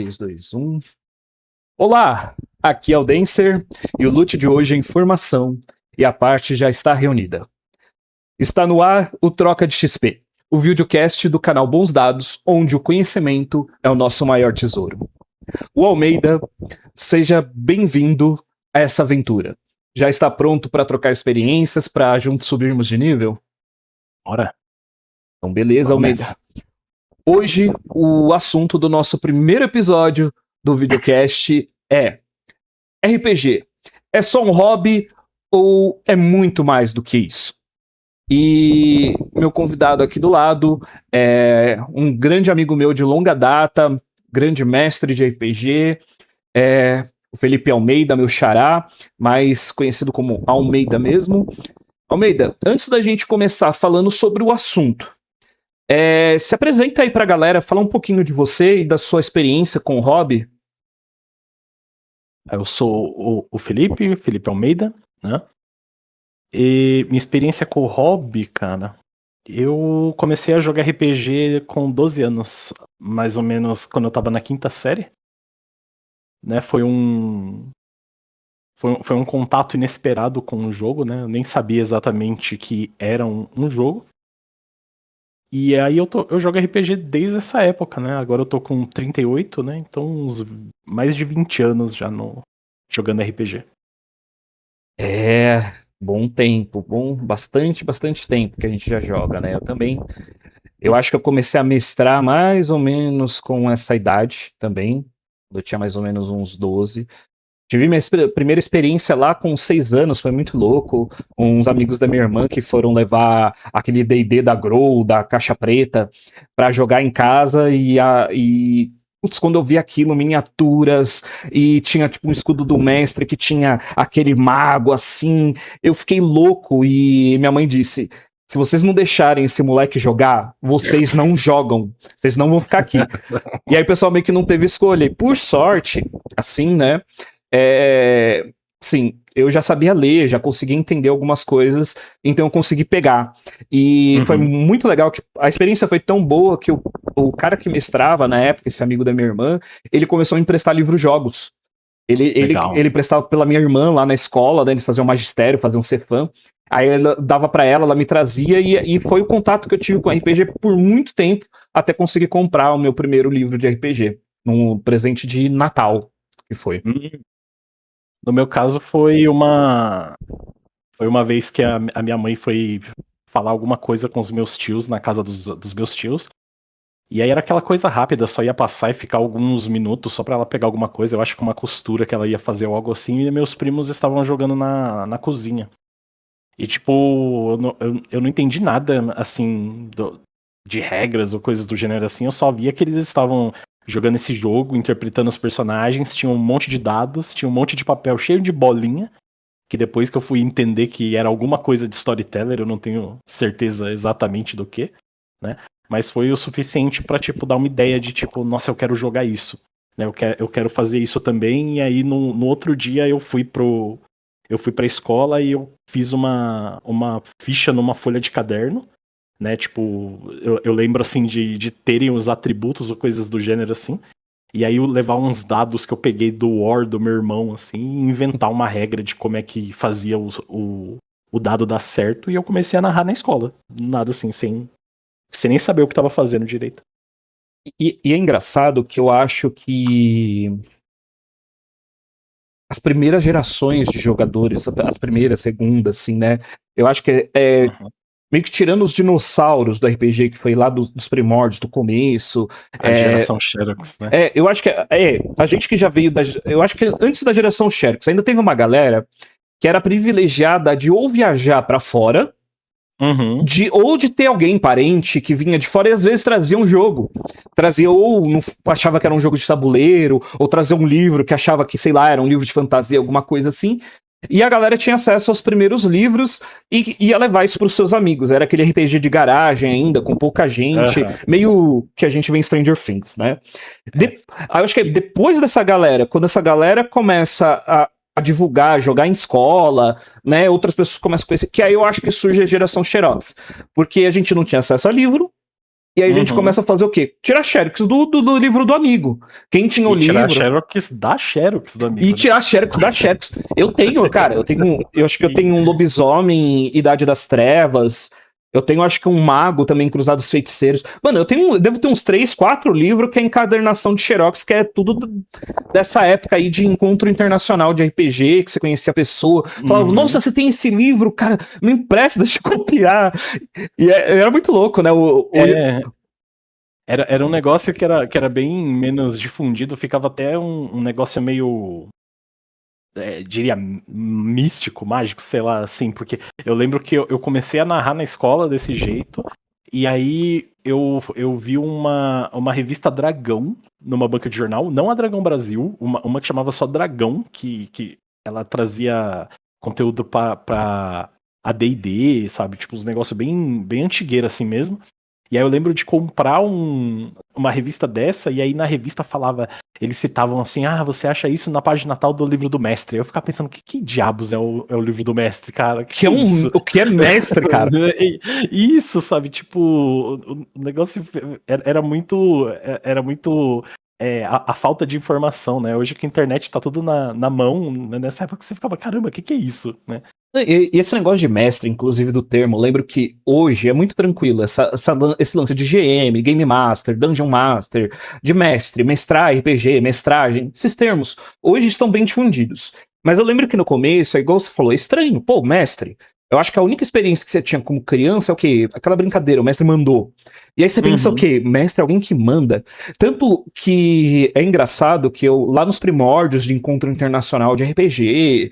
3, 2, 1. Olá, aqui é o Denser e o loot de hoje é informação e a parte já está reunida. Está no ar o Troca de XP, o videocast do canal Bons Dados, onde o conhecimento é o nosso maior tesouro. O Almeida, seja bem-vindo a essa aventura. Já está pronto para trocar experiências, para juntos subirmos de nível? Bora. Então beleza, Almeida. Hoje, o assunto do nosso primeiro episódio do videocast é: RPG é só um hobby ou é muito mais do que isso? E meu convidado aqui do lado é um grande amigo meu de longa data, grande mestre de RPG, o Felipe Almeida, meu xará, mais conhecido como Almeida mesmo. Almeida, antes da gente começar falando sobre o assunto, se apresenta aí pra galera, fala um pouquinho de você e da sua experiência com o hobby. Eu sou o Felipe Almeida, né? E minha experiência com o hobby, cara, eu comecei a jogar RPG com 12 anos, mais ou menos quando eu tava na quinta série, né? Foi um contato inesperado com o jogo, né? Eu nem sabia exatamente que era um jogo. E aí eu jogo RPG desde essa época, né? Agora eu tô com 38, né? Então uns mais de 20 anos já jogando RPG. Bom tempo, bastante tempo que a gente já joga, né? Eu acho que eu comecei a mestrar mais ou menos com essa idade também. Eu tinha mais ou menos uns 12. Tive minha primeira experiência lá com 6 anos, foi muito louco. Uns amigos da minha irmã que foram levar aquele D&D da Grow, da Caixa Preta, pra jogar em casa putz, quando eu vi aquilo, miniaturas, e tinha tipo um escudo do mestre que tinha aquele mago assim, eu fiquei louco e minha mãe disse: se vocês não deixarem esse moleque jogar, vocês não jogam, vocês não vão ficar aqui. E aí o pessoal meio que não teve escolha. E por sorte, assim, né? Sim, eu já sabia ler, já conseguia entender algumas coisas, então eu consegui pegar. E foi muito legal, que a experiência foi tão boa que o cara que mestrava na época, esse amigo da minha irmã, ele começou a emprestar livros-jogos. Ele emprestava pela minha irmã lá na escola, né, eles faziam magistério, faziam Cefam. Aí ela dava pra ela me trazia, e foi o contato que eu tive com RPG por muito tempo, até conseguir comprar o meu primeiro livro de RPG, num presente de Natal, que foi. No meu caso foi uma vez que a minha mãe foi falar alguma coisa com os meus tios na casa dos meus tios. E aí era aquela coisa rápida, só ia passar e ficar alguns minutos só pra ela pegar alguma coisa. Eu acho que uma costura que ela ia fazer ou algo assim. E meus primos estavam jogando na cozinha. E tipo, eu não entendi nada assim de regras ou coisas do gênero assim. Eu só via que eles estavam jogando esse jogo, interpretando os personagens, tinha um monte de dados, tinha um monte de papel cheio de bolinha, que depois que eu fui entender que era alguma coisa de storyteller, eu não tenho certeza exatamente do que, né? Mas foi o suficiente pra, tipo, dar uma ideia de, tipo, nossa, eu quero jogar isso, né? Eu quero fazer isso também, e aí no outro dia eu fui pra escola e eu fiz uma ficha numa folha de caderno, né, tipo, eu lembro, assim, de terem os atributos ou coisas do gênero, assim, e aí eu levar uns dados que eu peguei do War do meu irmão, assim, e inventar uma regra de como é que fazia o dado dar certo, e eu comecei a narrar na escola, nada assim, sem nem saber o que tava fazendo direito. E é engraçado que eu acho que as primeiras gerações de jogadores, as primeiras, segundas, assim, né, eu acho que meio que tirando os dinossauros do RPG, que foi lá dos primórdios, do começo. A geração Xerox, né? Eu acho que a gente que já veio eu acho que antes da geração Xerox, ainda teve uma galera que era privilegiada de ou viajar pra fora, ou de ter alguém, parente, que vinha de fora e às vezes trazia um jogo. Trazia ou achava que era um jogo de tabuleiro, ou trazia um livro que achava que, sei lá, era um livro de fantasia, alguma coisa assim. E a galera tinha acesso aos primeiros livros e ia levar isso pros seus amigos. Era aquele RPG de garagem ainda, com pouca gente, meio que a gente vê em Stranger Things, né? Eu acho que depois dessa galera, quando essa galera começa a divulgar, jogar em escola, né? Outras pessoas começam a conhecer, que aí eu acho que surge a geração Xerox. Porque a gente não tinha acesso a livro, E aí a gente começa a fazer o quê? Tirar xerox do livro do amigo. Quem tinha o livro... tirar xerox do amigo. E tirar xerox da xerox. Eu acho que eu tenho um lobisomem, Idade das Trevas. Eu tenho, acho que um mago também, Cruzados Feiticeiros. Mano, devo ter uns 3, 4 livros que é encadernação de xerox, que é tudo dessa época aí de encontro internacional de RPG, que você conhecia a pessoa. Falava, nossa, você tem esse livro, cara, me empresta, deixa eu copiar. E era muito louco, né? Era um negócio que era bem menos difundido, ficava até um negócio meio, diria, místico, mágico, sei lá, assim, porque eu lembro que eu comecei a narrar na escola desse jeito, e aí eu vi uma revista Dragão numa banca de jornal, não a Dragão Brasil, uma que chamava só Dragão, que ela trazia conteúdo pra AD&D, sabe, tipo, uns negócios bem antigueiro assim mesmo. E aí eu lembro de comprar uma revista dessa, e aí na revista falava, eles citavam assim, você acha isso na página tal do livro do mestre. Eu ficava pensando, que diabos é o livro do mestre, cara? Que é isso? O que é mestre, cara? Isso, sabe, tipo, o negócio era muito a falta de informação, né? Hoje que a internet tá tudo na mão, nessa época você ficava, caramba, o que é isso, né? E esse negócio de mestre, inclusive do termo, lembro que hoje é muito tranquilo esse lance de GM, Game Master, Dungeon Master, de mestre, mestrar RPG, mestragem, esses termos hoje estão bem difundidos. Mas eu lembro que no começo, é igual você falou, é estranho, pô, mestre. Eu acho que a única experiência que você tinha como criança é o quê? Aquela brincadeira, o mestre mandou. E aí você pensa o quê? Mestre é alguém que manda. Tanto que é engraçado que lá nos primórdios de encontro internacional de RPG,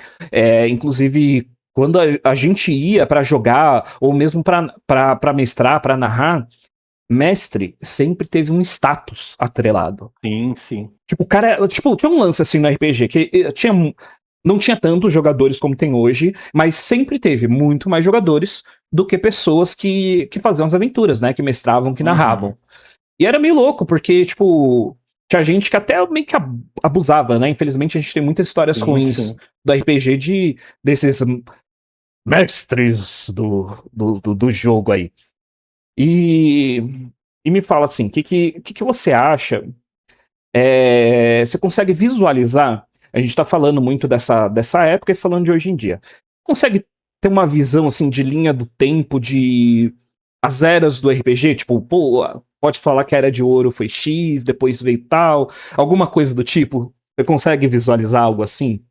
inclusive quando a gente ia pra jogar, ou mesmo pra mestrar, pra narrar, mestre sempre teve um status atrelado. Sim, sim. Tipo, o cara, tinha um lance assim no RPG, que não tinha tantos jogadores como tem hoje, mas sempre teve muito mais jogadores do que pessoas que faziam as aventuras, né? Que mestravam, que narravam. E era meio louco, porque, tipo, tinha gente que até meio que abusava, né? Infelizmente a gente tem muitas histórias ruins do RPG desses mestres do jogo aí. E me fala assim, o que você acha? Você consegue visualizar? A gente tá falando muito dessa época e falando de hoje em dia. Consegue ter uma visão assim de linha do tempo, de as eras do RPG? Tipo, pô, pode falar que a era de ouro foi X, depois veio tal, alguma coisa do tipo? Você consegue visualizar algo assim?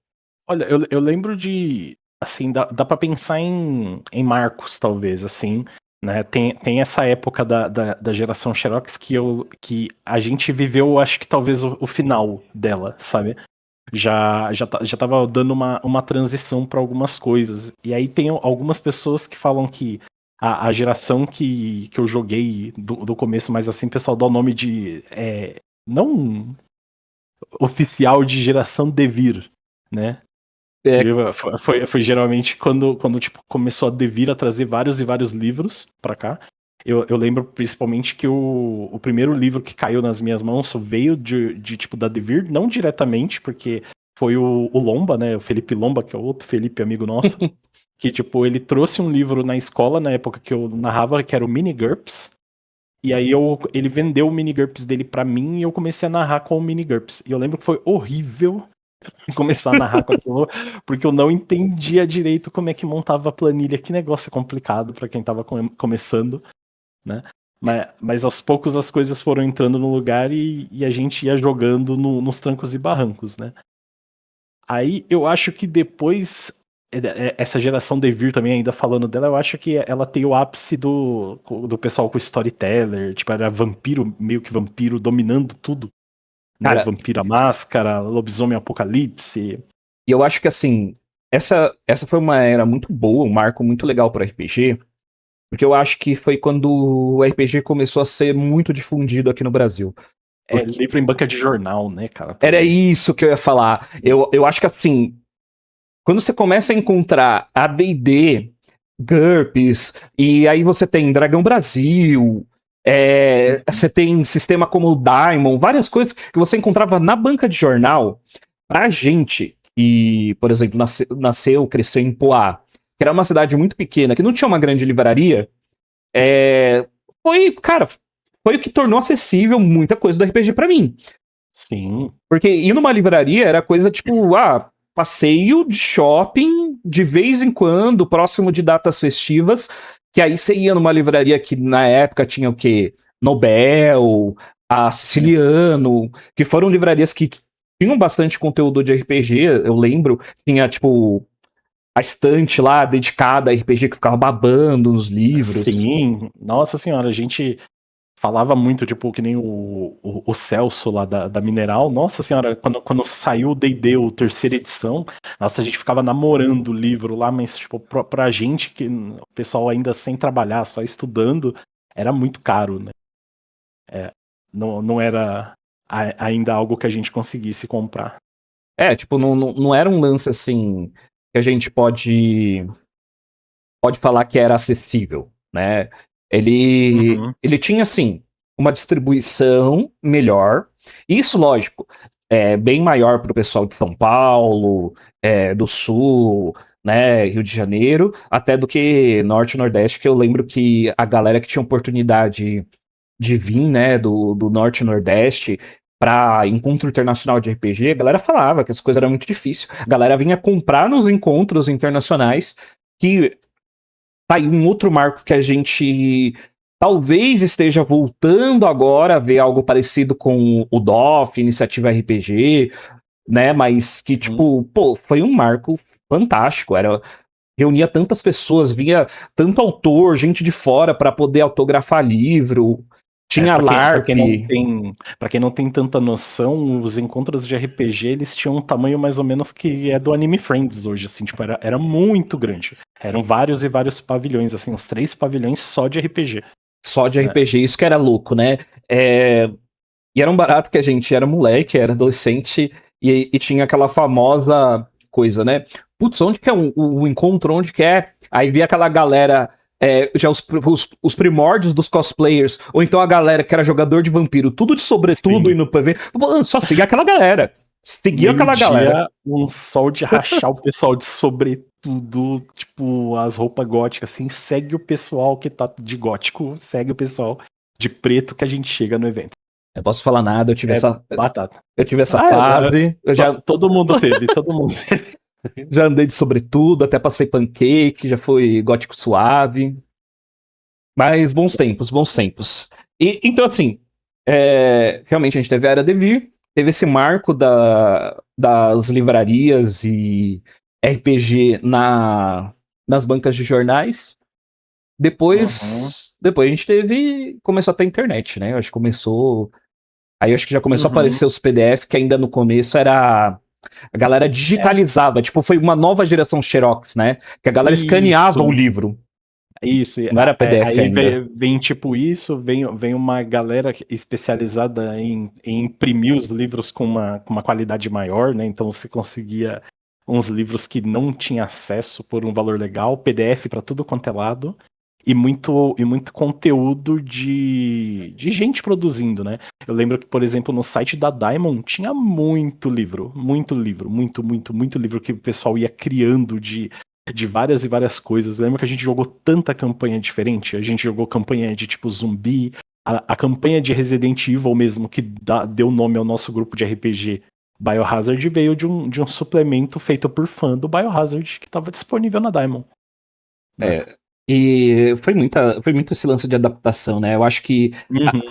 Olha, eu lembro de, assim, dá pra pensar em marcos, talvez, assim, né? Tem essa época da geração Xerox que a gente viveu, acho que talvez o final dela, sabe? Já tava dando uma transição pra algumas coisas. E aí tem algumas pessoas que falam que a geração que eu joguei do começo, mas assim, o pessoal dá o nome de... não oficial, de geração Devir, né? Foi geralmente quando tipo, começou a Devir a trazer vários e vários livros pra cá. Eu lembro principalmente que o primeiro livro que caiu nas minhas mãos veio de tipo da Devir, não diretamente, porque foi o Lomba, né? O Felipe Lomba, que é outro Felipe amigo nosso, que tipo, ele trouxe um livro na escola na época que eu narrava, que era o Mini GURPS. E aí ele vendeu o Mini GURPS dele pra mim e eu comecei a narrar com o Mini GURPS. E eu lembro que foi horrível começar a narrar com aquilo, porque eu não entendia direito como é que montava a planilha. Que negócio complicado pra quem tava começando, né? Mas aos poucos as coisas foram entrando no lugar e a gente ia jogando nos trancos e barrancos, né? Aí eu acho que depois, essa geração Devir também, ainda falando dela, eu acho que ela tem o ápice do pessoal com Storyteller, tipo, era vampiro, meio que vampiro, dominando tudo. Né? Cara, Vampiro à Máscara, Lobisomem Apocalipse. e eu acho que assim, essa foi uma era muito boa, um marco muito legal para RPG, porque eu acho que foi quando o RPG começou a ser muito difundido aqui no Brasil. Livro em banca de jornal, né, cara? Era isso que eu ia falar. Eu acho que assim, quando você começa a encontrar AD&D, GURPS, e aí você tem Dragão Brasil, você tem sistema como o Daimon, várias coisas que você encontrava na banca de jornal. Pra gente que, por exemplo, nasceu, cresceu em Poá, que era uma cidade muito pequena, que não tinha uma grande livraria, foi, cara, foi o que tornou acessível muita coisa do RPG pra mim. Sim. Porque ir numa livraria era coisa tipo, passeio de shopping de vez em quando, próximo de datas festivas, que aí você ia numa livraria que na época tinha o quê? Nobel, a Siciliano, que foram livrarias que tinham bastante conteúdo de RPG, eu lembro, tinha tipo a estante lá dedicada a RPG que ficava babando nos livros. Sim, nossa senhora, a gente falava muito, tipo, que nem o Celso lá da Mineral. Nossa senhora, quando saiu o D&D, o terceira edição, nossa, a gente ficava namorando o livro lá, mas, tipo, pra gente, que o pessoal ainda sem trabalhar, só estudando, era muito caro, né? Não era ainda algo que a gente conseguisse comprar. Tipo, não era um lance assim que a gente pode falar que era acessível, né? Ele tinha, assim, uma distribuição melhor. Isso, lógico, é bem maior para o pessoal de São Paulo, do Sul, né, Rio de Janeiro, até do que Norte e Nordeste, que eu lembro que a galera que tinha oportunidade de vir, né, do Norte e Nordeste para encontro internacional de RPG, a galera falava que as coisas eram muito difíceis. A galera vinha comprar nos encontros internacionais, que tá aí um outro marco que a gente talvez esteja voltando agora a ver algo parecido com o DOF, Iniciativa RPG, né? Mas que, tipo, pô, foi um marco fantástico. Reunia tantas pessoas, vinha tanto autor, gente de fora para poder autografar livro. Tinha Pra LARP. quem não tem tanta noção, os encontros de RPG, eles tinham um tamanho mais ou menos que é do Anime Friends hoje, assim, tipo, era muito grande. Eram vários e vários pavilhões, assim, uns 3 pavilhões só de RPG. Só de RPG, isso que era louco, né? E era um barato que a gente era moleque, era adolescente, e tinha aquela famosa coisa, né? Putz, onde que é o encontro? Onde que é? Aí via aquela galera, já os primórdios dos cosplayers, ou então a galera que era jogador de vampiro, tudo de sobretudo Sim. e no PV. Só seguia aquela galera. Seguia aquela galera. Um sol de rachar o pessoal de sobretudo, tipo, as roupas góticas, assim, segue o pessoal que tá de gótico, segue o pessoal de preto que a gente chega no evento. Eu posso falar nada, Batata. eu tive essa fase. Todo mundo teve, todo mundo teve. Já andei de sobretudo, até passei pancake, já fui gótico suave. Mas bons tempos, bons tempos. E, então, assim, realmente a gente teve a Era Devir, teve esse marco das livrarias e RPG nas bancas de jornais. Depois a gente começou a ter internet, né? Eu acho que começou. Aí eu acho que já começou a aparecer os PDF, que ainda no começo era. A galera digitalizava, tipo, foi uma nova geração Xerox, né? Que a galera escaneava o livro. Isso, não era PDF aí ainda. vem tipo isso, vem uma galera especializada em imprimir os livros com uma qualidade maior, né? Então você conseguia uns livros que não tinha acesso por um valor legal, PDF para tudo quanto é lado, e muito conteúdo de gente produzindo, né? Eu lembro que, por exemplo, no site da Diamond tinha muito livro que o pessoal ia criando de várias e várias coisas. Lembra que a gente jogou tanta campanha diferente? A gente jogou campanha de tipo zumbi, a campanha de Resident Evil mesmo, que deu nome ao nosso grupo de RPG Biohazard, veio de um suplemento feito por fã do Biohazard que estava disponível na Diamond. E foi muito esse lance de adaptação, né? Eu acho que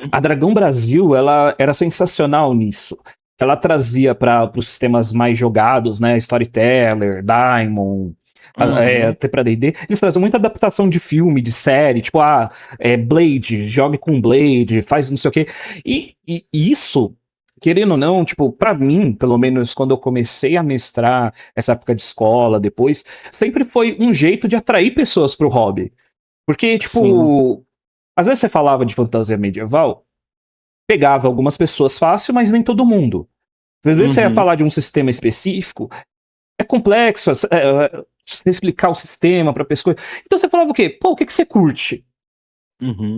a Dragão Brasil, ela era sensacional nisso. Ela trazia para os sistemas mais jogados, né? Storyteller, Diamond, até pra D&D, eles trazem muita adaptação de filme, de série, tipo, Blade, jogue com Blade, faz não sei o quê. E isso, querendo ou não, tipo, pra mim, pelo menos quando eu comecei a mestrar essa época de escola, depois, sempre foi um jeito de atrair pessoas pro hobby. Porque, tipo, às vezes você falava de fantasia medieval, pegava algumas pessoas fácil, mas nem todo mundo. Às vezes você ia falar de um sistema específico, é complexo você explicar o sistema pra pessoa. Então você falava o quê? Pô, o que você curte?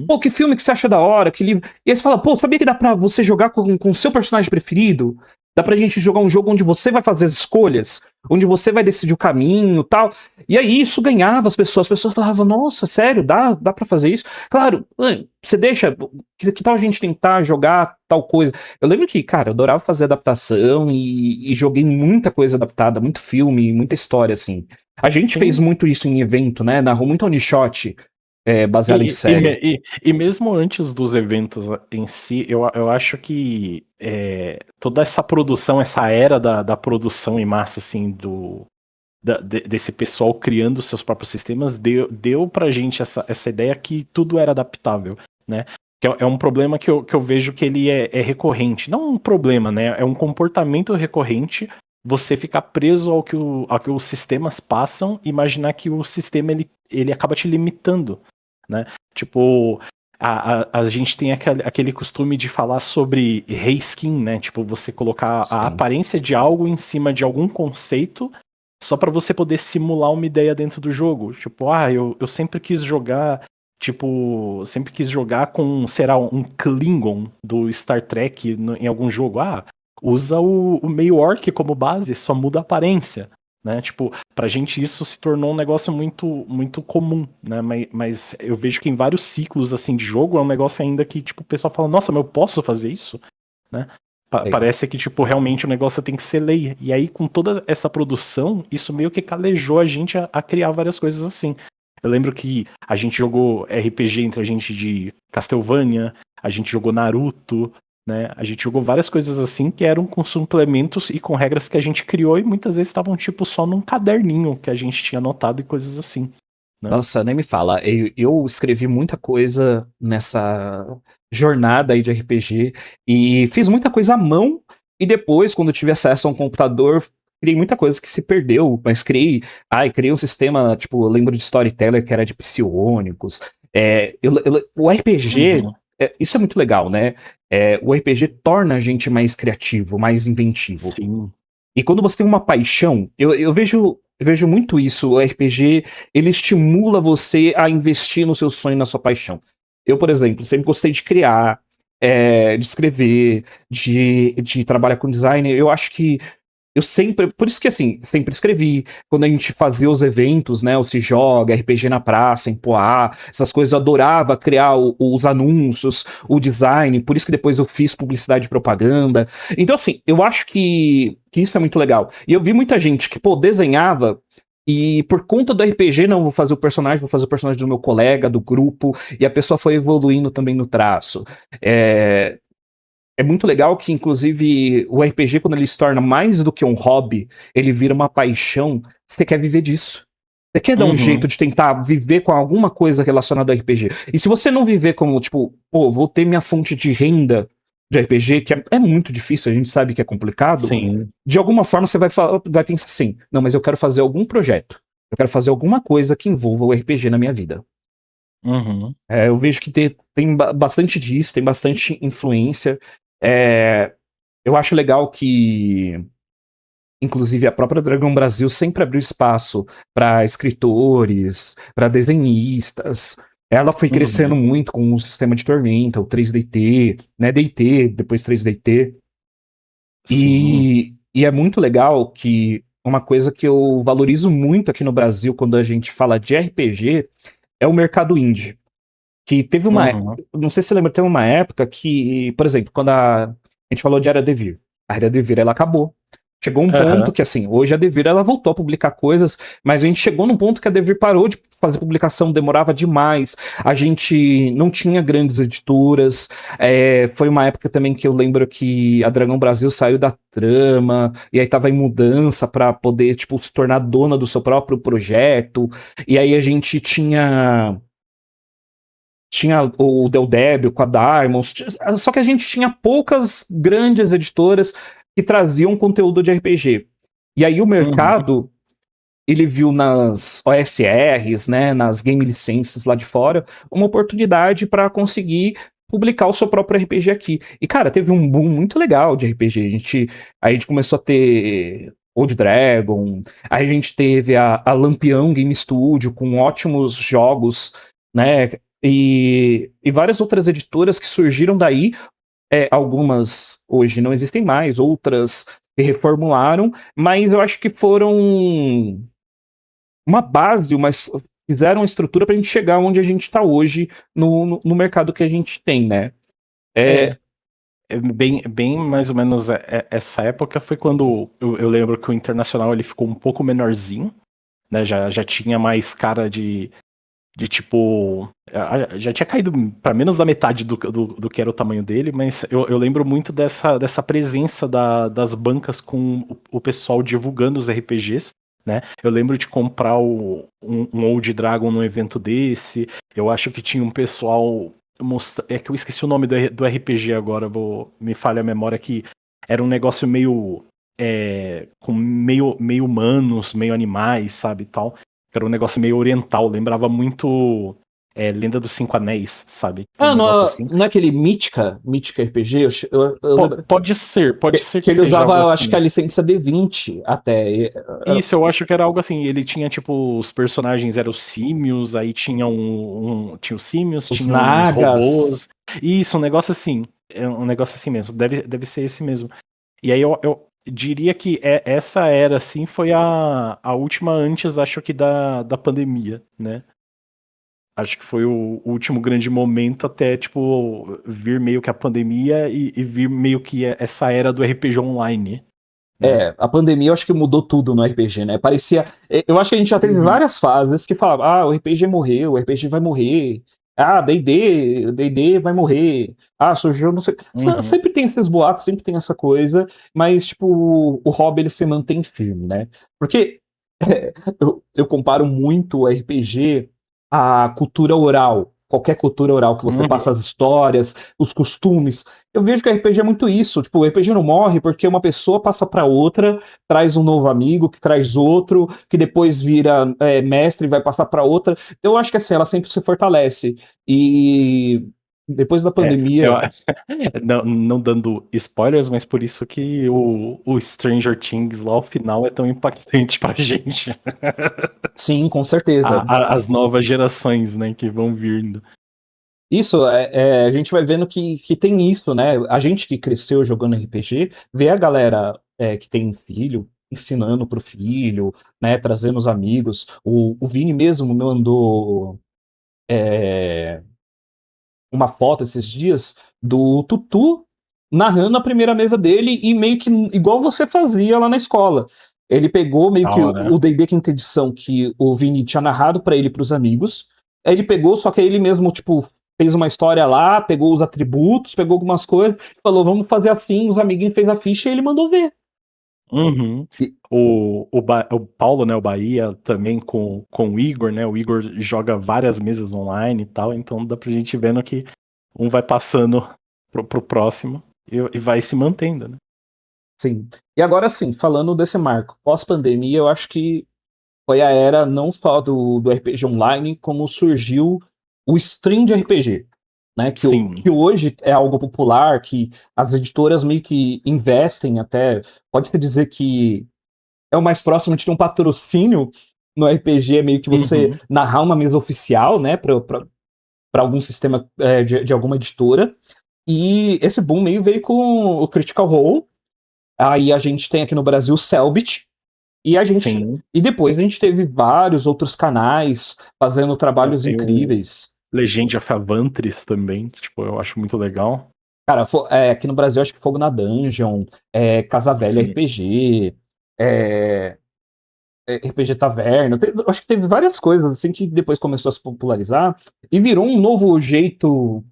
Pô, que filme que você acha da hora? Que livro? E aí você fala, pô, sabia que dá pra você jogar com o seu personagem preferido? Dá pra gente jogar um jogo onde você vai fazer as escolhas, onde você vai decidir o caminho e tal. E aí isso ganhava as pessoas falavam, nossa, sério, dá pra fazer isso? Claro, você deixa, que tal a gente tentar jogar tal coisa? Eu lembro que, cara, eu adorava fazer adaptação e joguei muita coisa adaptada, muito filme, muita história, assim. A gente fez Sim. muito isso em evento, né? Narrou muito one shot, baseado em série. E mesmo antes dos eventos em si, eu acho que toda essa produção, essa era da produção em massa, assim, desse pessoal criando seus próprios sistemas, deu pra gente essa ideia que tudo era adaptável, né? Que é um problema que eu vejo que ele é recorrente. Não um problema, né? É um comportamento recorrente você ficar preso ao que os sistemas passam e imaginar que o sistema ele acaba te limitando, né? Tipo, a gente tem aquele costume de falar sobre reskin, né? Tipo, você colocar a Sim. aparência de algo em cima de algum conceito só para você poder simular uma ideia dentro do jogo. Tipo, eu sempre quis jogar, tipo, sempre quis jogar com, será, um Klingon do Star Trek em algum jogo. Usa o meio orc como base, só muda a aparência, né? Tipo, pra gente isso se tornou um negócio muito muito comum, né? Mas eu vejo que em vários ciclos assim de jogo é um negócio ainda que tipo o pessoal fala, nossa, mas eu posso fazer isso, né? Parece que, tipo, realmente o negócio tem que ser lei. E aí, com toda essa produção, isso meio que calejou a gente a criar várias coisas assim. Eu lembro que a gente jogou RPG entre a gente de Castlevania, a gente jogou Naruto, né? A gente jogou várias coisas assim que eram com suplementos e com regras que a gente criou e muitas vezes estavam, tipo, só num caderninho que a gente tinha anotado e coisas assim, né? Nossa, nem me fala. Eu escrevi muita coisa nessa jornada aí de RPG e fiz muita coisa à mão. E depois, quando eu tive acesso a um computador, criei muita coisa que se perdeu. Mas criei um sistema, tipo, eu lembro de Storyteller que era de psionicos. O RPG, Uhum. isso é muito legal, né? O RPG torna a gente mais criativo, mais inventivo. Sim. E quando você tem uma paixão, eu vejo muito isso. O RPG, ele estimula você a investir no seu sonho, na sua paixão. Eu, por exemplo, sempre gostei de criar, de escrever, de trabalhar com design. Eu acho que eu sempre, por isso que assim, sempre escrevi. Quando a gente fazia os eventos, né, o Se Joga, RPG na Praça, em Poá, essas coisas, eu adorava criar os anúncios, o design, por isso que depois eu fiz publicidade e propaganda. Então, assim, eu acho que isso é muito legal. E eu vi muita gente que, pô, desenhava. E por conta do RPG, não, vou fazer o personagem do meu colega, do grupo, e a pessoa foi evoluindo também no traço. É, é muito legal que, inclusive, o RPG, quando ele se torna mais do que um hobby, ele vira uma paixão. Você quer viver disso. Você quer dar um Uhum. jeito de tentar viver com alguma coisa relacionada ao RPG. E se você não viver como, tipo, pô, vou ter minha fonte de renda de RPG, que é muito difícil, a gente sabe que é complicado, Sim. de alguma forma você vai pensar assim: não, mas eu quero fazer algum projeto. Eu quero fazer alguma coisa que envolva o RPG na minha vida. Uhum. Eu vejo que tem bastante disso, tem bastante influência. É, eu acho legal que, inclusive, a própria Dragão Brasil sempre abriu espaço para escritores, para desenhistas. Ela foi crescendo Uhum. muito com o sistema de Tormenta, o 3DT, né? DT, depois 3DT. Sim. E é muito legal que uma coisa que eu valorizo muito aqui no Brasil quando a gente fala de RPG é o mercado indie. Que teve uma. Uhum. Não sei se você lembra, teve uma época que, por exemplo, quando a gente falou de Área Devir, a Área Devir ela acabou. Chegou um ponto Aham. que, assim, hoje a Devir ela voltou a publicar coisas, mas a gente chegou num ponto que a Devir parou de fazer publicação, demorava demais, a gente não tinha grandes editoras. Foi uma época também que eu lembro que a Dragão Brasil saiu da trama, e aí tava em mudança para poder, tipo, se tornar dona do seu próprio projeto, e aí a gente tinha o Del Débio com a Diamonds, só que a gente tinha poucas grandes editoras que traziam conteúdo de RPG. E aí o Uhum. mercado, ele viu nas OSRs, né, nas game licenses lá de fora, uma oportunidade para conseguir publicar o seu próprio RPG aqui. E, cara, teve um boom muito legal de RPG. A gente começou a ter Old Dragon, a gente teve a Lampião Game Studio com ótimos jogos, né? E várias outras editoras que surgiram daí algumas hoje não existem mais, outras se reformularam, mas eu acho que foram uma base, fizeram uma estrutura para a gente chegar onde a gente está hoje no mercado que a gente tem, né? É, bem mais ou menos essa época foi quando eu lembro que o Internacional ele ficou um pouco menorzinho, né? Já tinha mais cara de tipo. Já tinha caído para menos da metade do que era o tamanho dele, mas eu lembro muito dessa presença das bancas com o pessoal divulgando os RPGs. Né? Eu lembro de comprar um Old Dragon num evento desse. Eu acho que tinha um pessoal. É que eu esqueci o nome do RPG agora, me falha a memória que era um negócio meio. Com meio humanos, meio animais, sabe, tal. Era um negócio meio oriental, lembrava muito Lenda dos Cinco Anéis, sabe? Um Ah, negócio não, assim. não é aquele Mítica RPG? Eu lembro Pode ser que que ele seja usava, algo eu acho que a assim. licença D20 até. Isso, eu acho que era algo assim. Ele tinha, tipo, os personagens eram os símios, aí tinha os símios, Os tinha uns Nagas. robôs. Isso, um negócio assim. É um negócio assim mesmo. Deve ser esse mesmo. E aí eu diria que essa era, assim, foi a última antes, acho que, da pandemia, né? Acho que foi o último grande momento até, tipo, vir meio que a pandemia e vir meio que essa era do RPG online, né? A pandemia eu acho que mudou tudo no RPG, né? Parecia. Eu acho que a gente já teve Uhum, várias fases que falavam, o RPG morreu, o RPG vai morrer. D&D vai morrer. Surgiu, não sei. uhum, Sempre tem esses boatos, sempre tem essa coisa, mas, tipo, o hobby ele se mantém firme, né? Porque eu comparo muito o RPG à cultura oral. Qualquer cultura oral que você passa uhum. as histórias, os costumes. Eu vejo que o RPG é muito isso. Tipo, o RPG não morre porque uma pessoa passa para outra, traz um novo amigo, que traz outro, que depois vira mestre e vai passar para outra. Então, eu acho que assim, ela sempre se fortalece. E depois da É, eu, pandemia. não dando spoilers, mas por isso que o Stranger Things lá, ao final, é tão impactante pra gente. Sim, com certeza. As novas gerações, né, que vão vindo. Isso, a gente vai vendo que tem isso, né? A gente que cresceu jogando RPG, vê a galera que tem filho ensinando pro filho, né? Trazendo os amigos. O Vini mesmo me mandou é, uma foto esses dias do Tutu narrando a primeira mesa dele e meio que igual você fazia lá na escola. Ele pegou meio Da que hora. o D&D quinta edição que o Vini tinha narrado para ele e pros amigos. Aí ele pegou, só que aí ele mesmo, tipo, fez uma história lá, pegou os atributos, pegou algumas coisas, falou, vamos fazer assim, os amiguinhos fez a ficha e ele mandou ver. Uhum. E- O Paulo, né, o Bahia, também com o Igor, né? O Igor joga várias mesas online e tal, então dá pra gente ir vendo que um vai passando pro próximo e vai se mantendo, né? sim. E agora sim, falando desse marco, pós-pandemia, eu acho que foi a era não só do RPG online, como surgiu o stream de RPG, né? Sim. Que hoje é algo popular, que as editoras meio que investem até. Pode-se dizer que é o mais próximo de ter um patrocínio no RPG, é meio que você Uhum. narrar uma mesa oficial, né? Para algum sistema de alguma editora. E esse boom meio veio com o Critical Role. Aí a gente tem aqui no Brasil o Cellbit, e a gente. Sim. E depois a gente teve vários outros canais fazendo trabalhos Tem o incríveis. Legend of Avantris também, que, tipo, eu acho muito legal. Cara, aqui no Brasil acho que Fogo na Dungeon, Casa Velha Uhum. RPG, é, RPG Taverna. Acho que teve várias coisas assim que depois começou a se popularizar e virou um novo jeito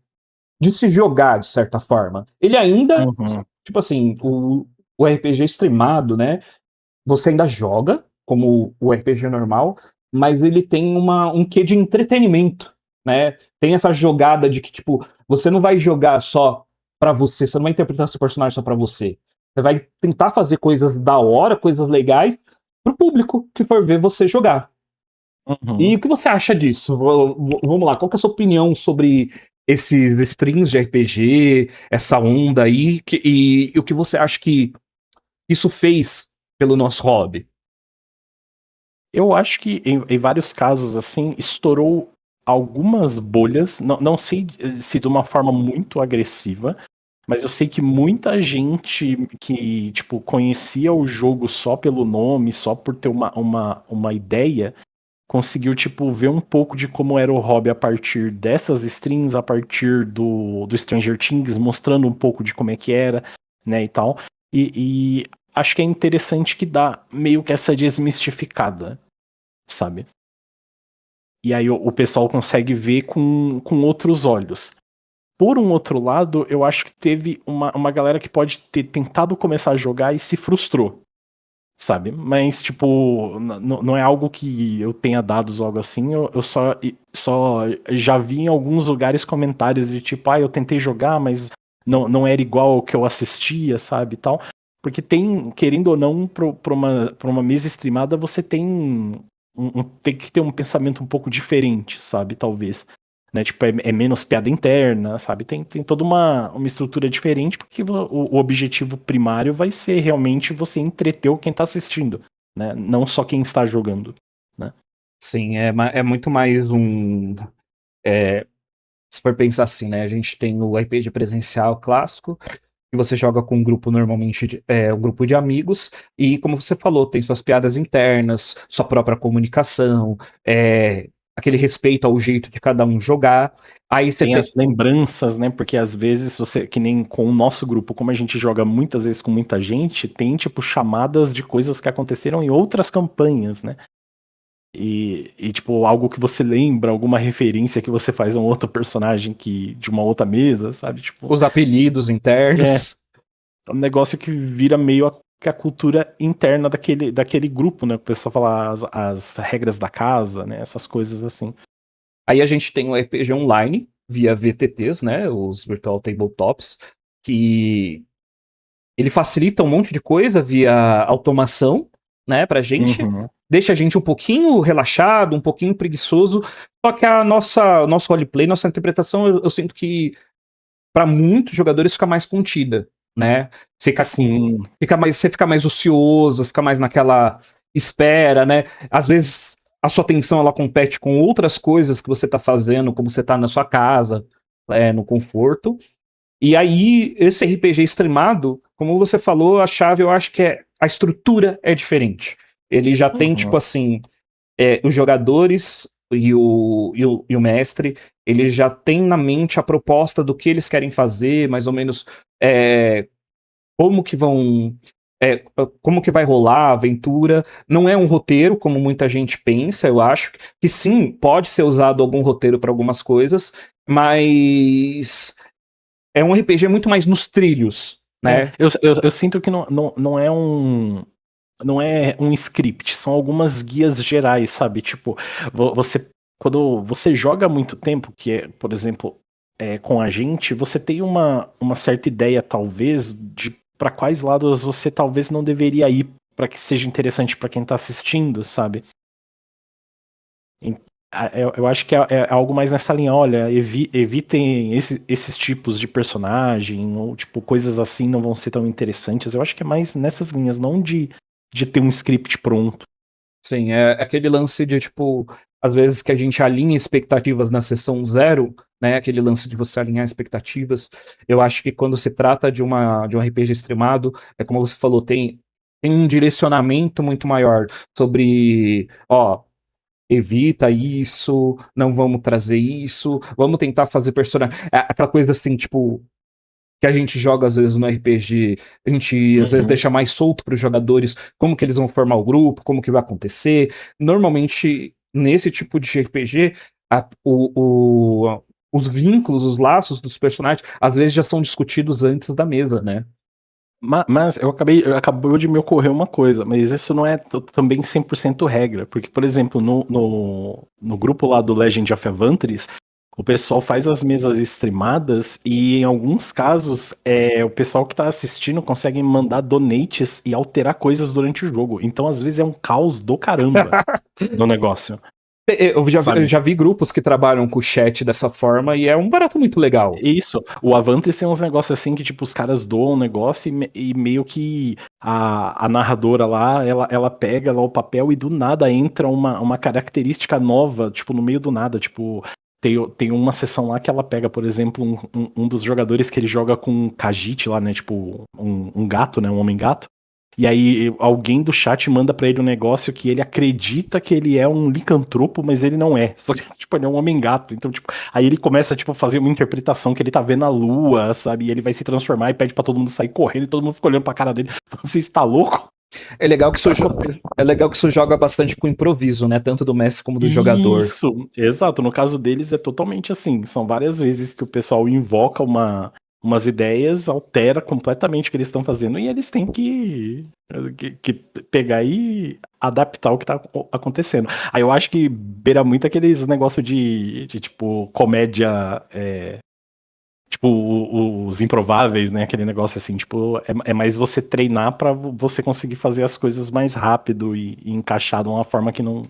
de se jogar, de certa forma. Ele ainda, Uhum. tipo assim, o RPG streamado, né? Você ainda joga, como o RPG normal, mas ele tem um quê de entretenimento, né? Tem essa jogada de que, tipo, você não vai jogar só pra você não vai interpretar seu personagem só pra você. Você vai tentar fazer coisas da hora, coisas legais, pro público que for ver você jogar. E Uhum. o que você acha disso? Vamos lá, qual que é a sua opinião sobre esses streams de RPG, essa onda aí, e o que você acha que isso fez pelo nosso hobby? Eu acho que em vários casos, assim, estourou algumas bolhas, não sei se de uma forma muito agressiva, Mas eu sei que muita gente que, tipo, conhecia o jogo só pelo nome, só por ter uma ideia, conseguiu, tipo, ver um pouco de como era o hobby a partir dessas strings, a partir do Stranger Things, mostrando um pouco de como é que era, né, e tal. E acho que é interessante que dá meio que essa desmistificada, sabe? E aí o pessoal consegue ver com outros olhos. Por um outro lado, eu acho que teve uma galera que pode ter tentado começar a jogar e se frustrou, sabe? Mas, tipo, não é algo que eu tenha dados ou algo assim, eu só já vi em alguns lugares comentários de tipo, eu tentei jogar, mas não era igual ao que eu assistia, sabe, e tal. Porque tem, querendo ou não, pra uma mesa streamada, você tem que ter um pensamento um pouco diferente, sabe, talvez. Né, tipo, é menos piada interna, sabe? Tem toda uma estrutura diferente, porque o objetivo primário vai ser realmente você entreter quem tá assistindo, né? Não só quem está jogando, né? Sim, é muito mais um. é, Se for pensar assim, né? A gente tem o RPG presencial clássico, que você joga com um grupo normalmente, um grupo de amigos, e como você falou, tem suas piadas internas, sua própria comunicação, aquele respeito ao jeito de cada um jogar. Aí você Tem tem. as lembranças, né? Porque às vezes você, que nem com o nosso grupo, como a gente joga muitas vezes com muita gente, tem tipo chamadas de coisas que aconteceram em outras campanhas, né? Tipo, algo que você lembra, alguma referência que você faz a um outro personagem que de uma outra mesa, sabe? Tipo, Os apelidos é, internos. é um negócio que vira meio que a cultura interna daquele grupo, né? O pessoal fala as regras da casa, né? Essas coisas assim. Aí a gente tem o RPG online, via VTTs, né? Os Virtual Tabletops, que ele facilita um monte de coisa via automação, né, pra gente. Uhum. Deixa a gente um pouquinho relaxado, um pouquinho preguiçoso. Só que nosso roleplay, nossa interpretação, eu sinto que para muitos jogadores fica mais contida, né? Fica, Sim. você fica mais ocioso, fica mais naquela espera, né? Às vezes a sua atenção ela compete com outras coisas que você tá fazendo, como você tá na sua casa, no conforto. E aí, esse RPG streamado, como você falou, a chave eu acho que a estrutura é diferente. Ele já tem, tipo Uhum. assim, os jogadores e o mestre, ele já tem na mente a proposta do que eles querem fazer, mais ou menos é, como que vão. Como que vai rolar a aventura. Não é um roteiro, como muita gente pensa, eu acho. Que sim, pode ser usado algum roteiro para algumas coisas, mas é um RPG muito mais nos trilhos, né? Eu sinto que não é não é um script, são algumas guias gerais, sabe? Tipo, você quando você joga há muito tempo, que é, por exemplo, com a gente, você tem uma certa ideia, talvez, de para quais lados você talvez não deveria ir para que seja interessante para quem tá assistindo, sabe? Em- eu acho que é algo mais nessa linha, olha, evitem esses tipos de personagem, ou tipo, coisas assim não vão ser tão interessantes. Eu acho que é mais nessas linhas, não de ter um script pronto. Sim, é aquele lance de, tipo, às vezes que a gente alinha expectativas na sessão zero, né? Aquele lance de você alinhar expectativas. Eu acho que quando se trata de um RPG extremado, é como você falou, tem um direcionamento muito maior sobre, ó, evita isso, não vamos trazer isso, vamos tentar fazer personagem. Aquela coisa assim, tipo, que a gente joga às vezes no RPG, a gente às vezes Uhum. deixa mais solto para os jogadores como que eles vão formar o grupo, como que vai acontecer. Normalmente, nesse tipo de RPG, os vínculos, os laços dos personagens, às vezes já são discutidos antes da mesa, né? Mas acabou de me ocorrer uma coisa, mas isso não é também 100% regra, porque, por exemplo, no grupo lá do Legend of Avantris, o pessoal faz as mesas streamadas e, em alguns casos, o pessoal que tá assistindo consegue mandar donates e alterar coisas durante o jogo. Então, às vezes, é um caos do caramba no negócio, Eu sabe? já vi grupos que trabalham com o chat dessa forma e é um barato muito legal. Isso, o Avantris tem uns negócios assim que, tipo, os caras doam um negócio e meio que a narradora lá, ela pega lá o papel e do nada entra uma característica nova, tipo, no meio do nada, tipo, tem uma sessão lá que ela pega, por exemplo, um dos jogadores que ele joga com um Khajiit lá, né? Tipo, um gato, né? Um homem-gato. E aí alguém do chat manda pra ele um negócio que ele acredita que ele é um licantropo, mas ele não é. Só que, tipo, ele é um homem-gato. Então, tipo, aí ele começa, tipo, a fazer uma interpretação que ele tá vendo a lua, sabe? E ele vai se transformar e pede pra todo mundo sair correndo e todo mundo fica olhando pra cara dele. Você está louco? É legal que é legal que isso joga bastante com improviso, né? Tanto do mestre como do jogador. Isso, exato. No caso deles é totalmente assim. São várias vezes que o pessoal invoca umas ideias, altera completamente o que eles estão fazendo e eles têm que pegar e adaptar o que tá acontecendo. Aí eu acho que beira muito aqueles negócios de tipo, comédia. Tipo, os improváveis, né? Aquele negócio assim, tipo, é mais você treinar pra você conseguir fazer as coisas mais rápido e encaixar de uma forma que não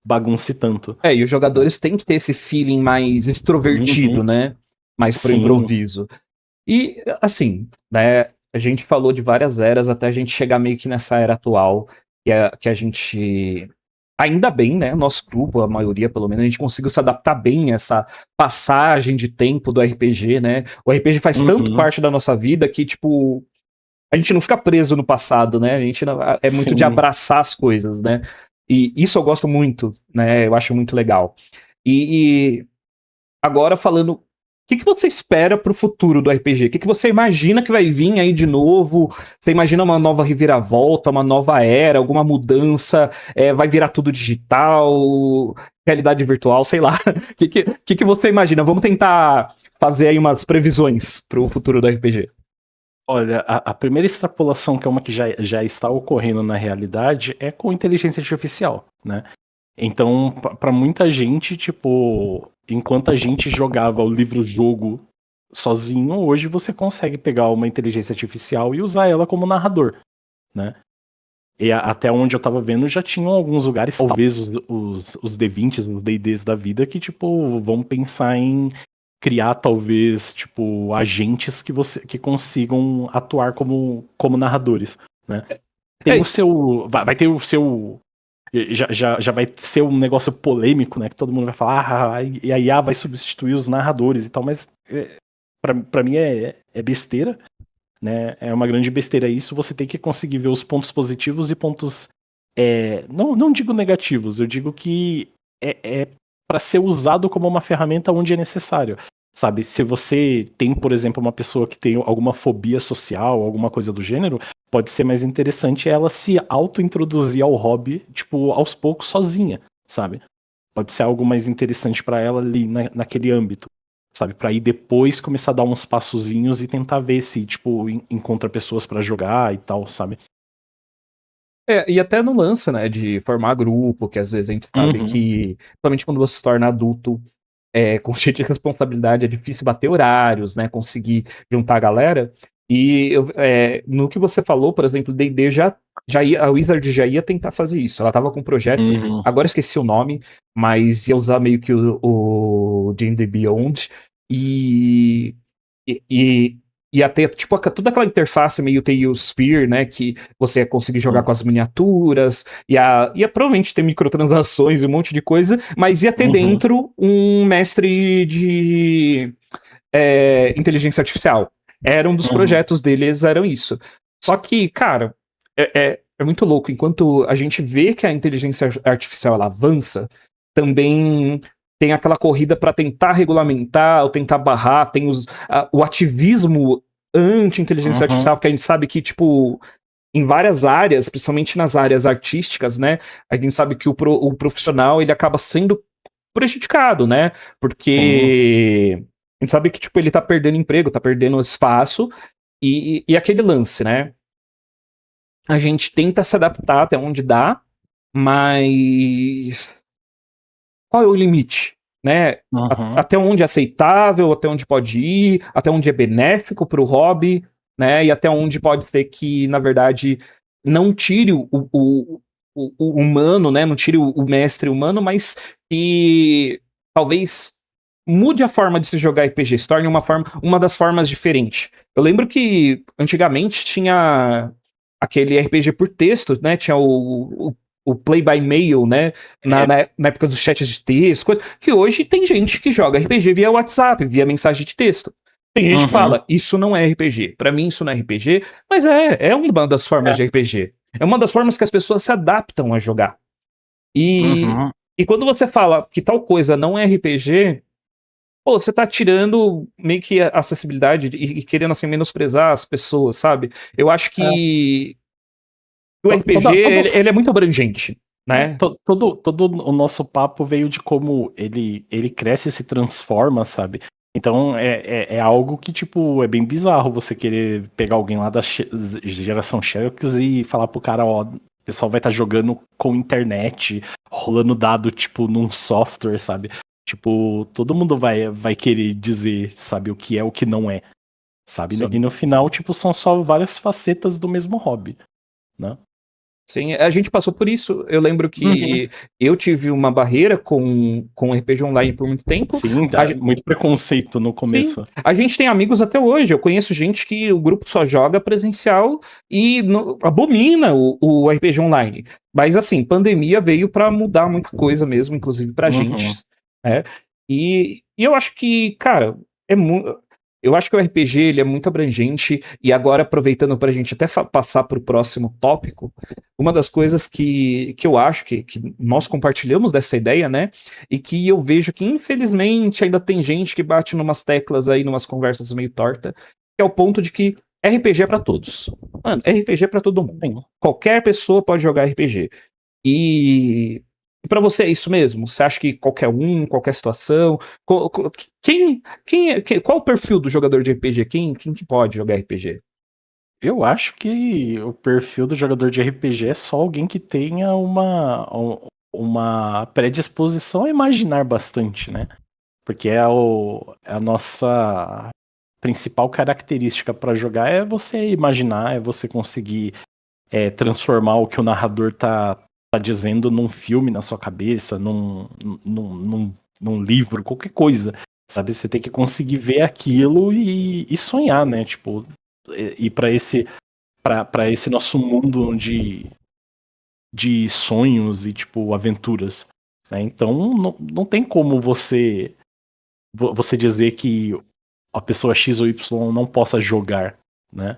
bagunce tanto. E os jogadores têm que ter esse feeling mais extrovertido, Uhum. né? Mais pro Sim. improviso. E, assim, né? A gente falou de várias eras até a gente chegar meio que nessa era atual, que a gente. Ainda bem, né? Nosso grupo, a maioria pelo menos, a gente conseguiu se adaptar bem a essa passagem de tempo do RPG, né? O RPG faz tanto Uhum. parte da nossa vida que, tipo, a gente não fica preso no passado, né? A gente é muito de Sim. abraçar as coisas, né? E isso eu gosto muito, né? Eu acho muito legal. E agora falando, o que você espera pro futuro do RPG? O que você imagina que vai vir aí de novo? Você imagina uma nova reviravolta, uma nova era, alguma mudança? Vai virar tudo digital, realidade virtual, sei lá. O que você imagina? Vamos tentar fazer aí umas previsões pro futuro do RPG. Olha, a primeira extrapolação, que é uma que já está ocorrendo na realidade, é com inteligência artificial, né? Então, para muita gente, tipo, enquanto a gente jogava o livro-jogo sozinho, hoje você consegue pegar uma inteligência artificial e usar ela como narrador, né? E até onde eu tava vendo, já tinham alguns lugares, talvez os D20s, os D&Ds da vida, que, tipo, vão pensar em criar, talvez, tipo, agentes que consigam atuar como narradores, né? Tem É, o seu... Vai ter o seu... Já vai ser um negócio polêmico, né? Que todo mundo vai falar, e a IA vai substituir os narradores e tal, mas pra mim é besteira, né? É uma grande besteira isso. Você tem que conseguir ver os pontos positivos e pontos. Não digo negativos, eu digo que é para ser usado como uma ferramenta onde é necessário. Sabe, se você tem, por exemplo, uma pessoa que tem alguma fobia social, alguma coisa do gênero, pode ser mais interessante ela se auto-introduzir ao hobby, tipo, aos poucos, sozinha, sabe? Pode ser algo mais interessante para ela ali naquele âmbito, sabe? Para ir depois começar a dar uns passozinhos e tentar ver se, tipo, encontra pessoas para jogar e tal, sabe? e até no lance, né, de formar grupo, que às vezes a gente sabe Uhum. que, principalmente quando você se torna adulto, com cheio de responsabilidade, é difícil bater horários, né, conseguir juntar a galera. E no que você falou, por exemplo, o D&D já ia, a Wizard já ia tentar fazer isso. Ela tava com um projeto, Uhum. agora eu esqueci o nome, mas ia usar meio que o D&D Beyond e, e ia ter, tipo, toda aquela interface meio Sphere, né, que você ia conseguir jogar com as miniaturas, ia provavelmente ter microtransações e um monte de coisa, mas ia ter Uhum. dentro um mestre de inteligência artificial. Era um dos Uhum. projetos deles, eram isso. Só que, cara, é muito louco. Enquanto a gente vê que a inteligência artificial ela avança, também tem aquela corrida para tentar regulamentar ou tentar barrar, tem o ativismo anti-inteligência Uhum. artificial, que a gente sabe que, tipo, em várias áreas, principalmente nas áreas artísticas, né, a gente sabe que o profissional ele acaba sendo prejudicado, né, Sim. porque a gente sabe que, tipo, ele tá perdendo emprego, tá perdendo espaço, e aquele lance, né, a gente tenta se adaptar até onde dá, mas qual é o limite, né? Uhum. Até onde é aceitável, até onde pode ir, até onde é benéfico para o hobby, né? E até onde pode ser que, na verdade, não tire o humano, né? Não tire o mestre humano, mas que talvez mude a forma de se jogar RPG, se torne uma das formas diferentes. Eu lembro que antigamente tinha aquele RPG por texto, né? Tinha o play by mail, né? Na época dos chats de texto, coisa, que hoje tem gente que joga RPG via WhatsApp, via mensagem de texto. Tem gente que fala, isso não é RPG. Pra mim, isso não é RPG, mas é uma das formas de RPG. É uma das formas que as pessoas se adaptam a jogar. E quando você fala que tal coisa não é RPG, pô, você tá tirando meio que a acessibilidade e querendo, assim, menosprezar as pessoas, sabe? Eu acho que o RPG, ele é muito abrangente, né? Todo o nosso papo veio de como ele cresce e se transforma, sabe? Então é algo que, tipo, é bem bizarro você querer pegar alguém lá da geração Xerox e falar pro cara, ó, o pessoal vai estar jogando com internet, rolando dado, tipo, num software, sabe? Tipo, todo mundo vai querer dizer, sabe, o que é o que não é, sabe? Sim. E no final, tipo, são só várias facetas do mesmo hobby, né? Sim, a gente passou por isso. Eu lembro que eu tive uma barreira com RPG online por muito tempo. Sim, muito preconceito no começo. Sim, a gente tem amigos até hoje. Eu conheço gente que o grupo só joga presencial e abomina o RPG online. Mas assim, pandemia veio pra mudar muita coisa mesmo, inclusive pra gente. Né? E eu acho que, cara, eu acho que o RPG ele é muito abrangente. E agora, aproveitando pra gente até passar pro próximo tópico, uma das coisas que eu acho que nós compartilhamos dessa ideia, né? E que eu vejo que, infelizmente, ainda tem gente que bate numas teclas aí, numas conversas meio torta, que é o ponto de que RPG é pra todos. Mano, RPG é pra todo mundo. Sim. Qualquer pessoa pode jogar RPG. E pra você é isso mesmo? Você acha que qualquer um, qualquer situação? Qual o perfil do jogador de RPG? Quem que pode jogar RPG? Eu acho que o perfil do jogador de RPG é só alguém que tenha uma predisposição a imaginar bastante, né? Porque é a nossa principal característica para jogar é você imaginar, é você conseguir transformar o que o narrador tá dizendo num filme na sua cabeça, num livro, qualquer coisa. Sabe? Você tem que conseguir ver aquilo e sonhar, né? Tipo, ir para esse nosso mundo de sonhos e, tipo, aventuras. Né? Então, não tem como você dizer que a pessoa X ou Y não possa jogar, né?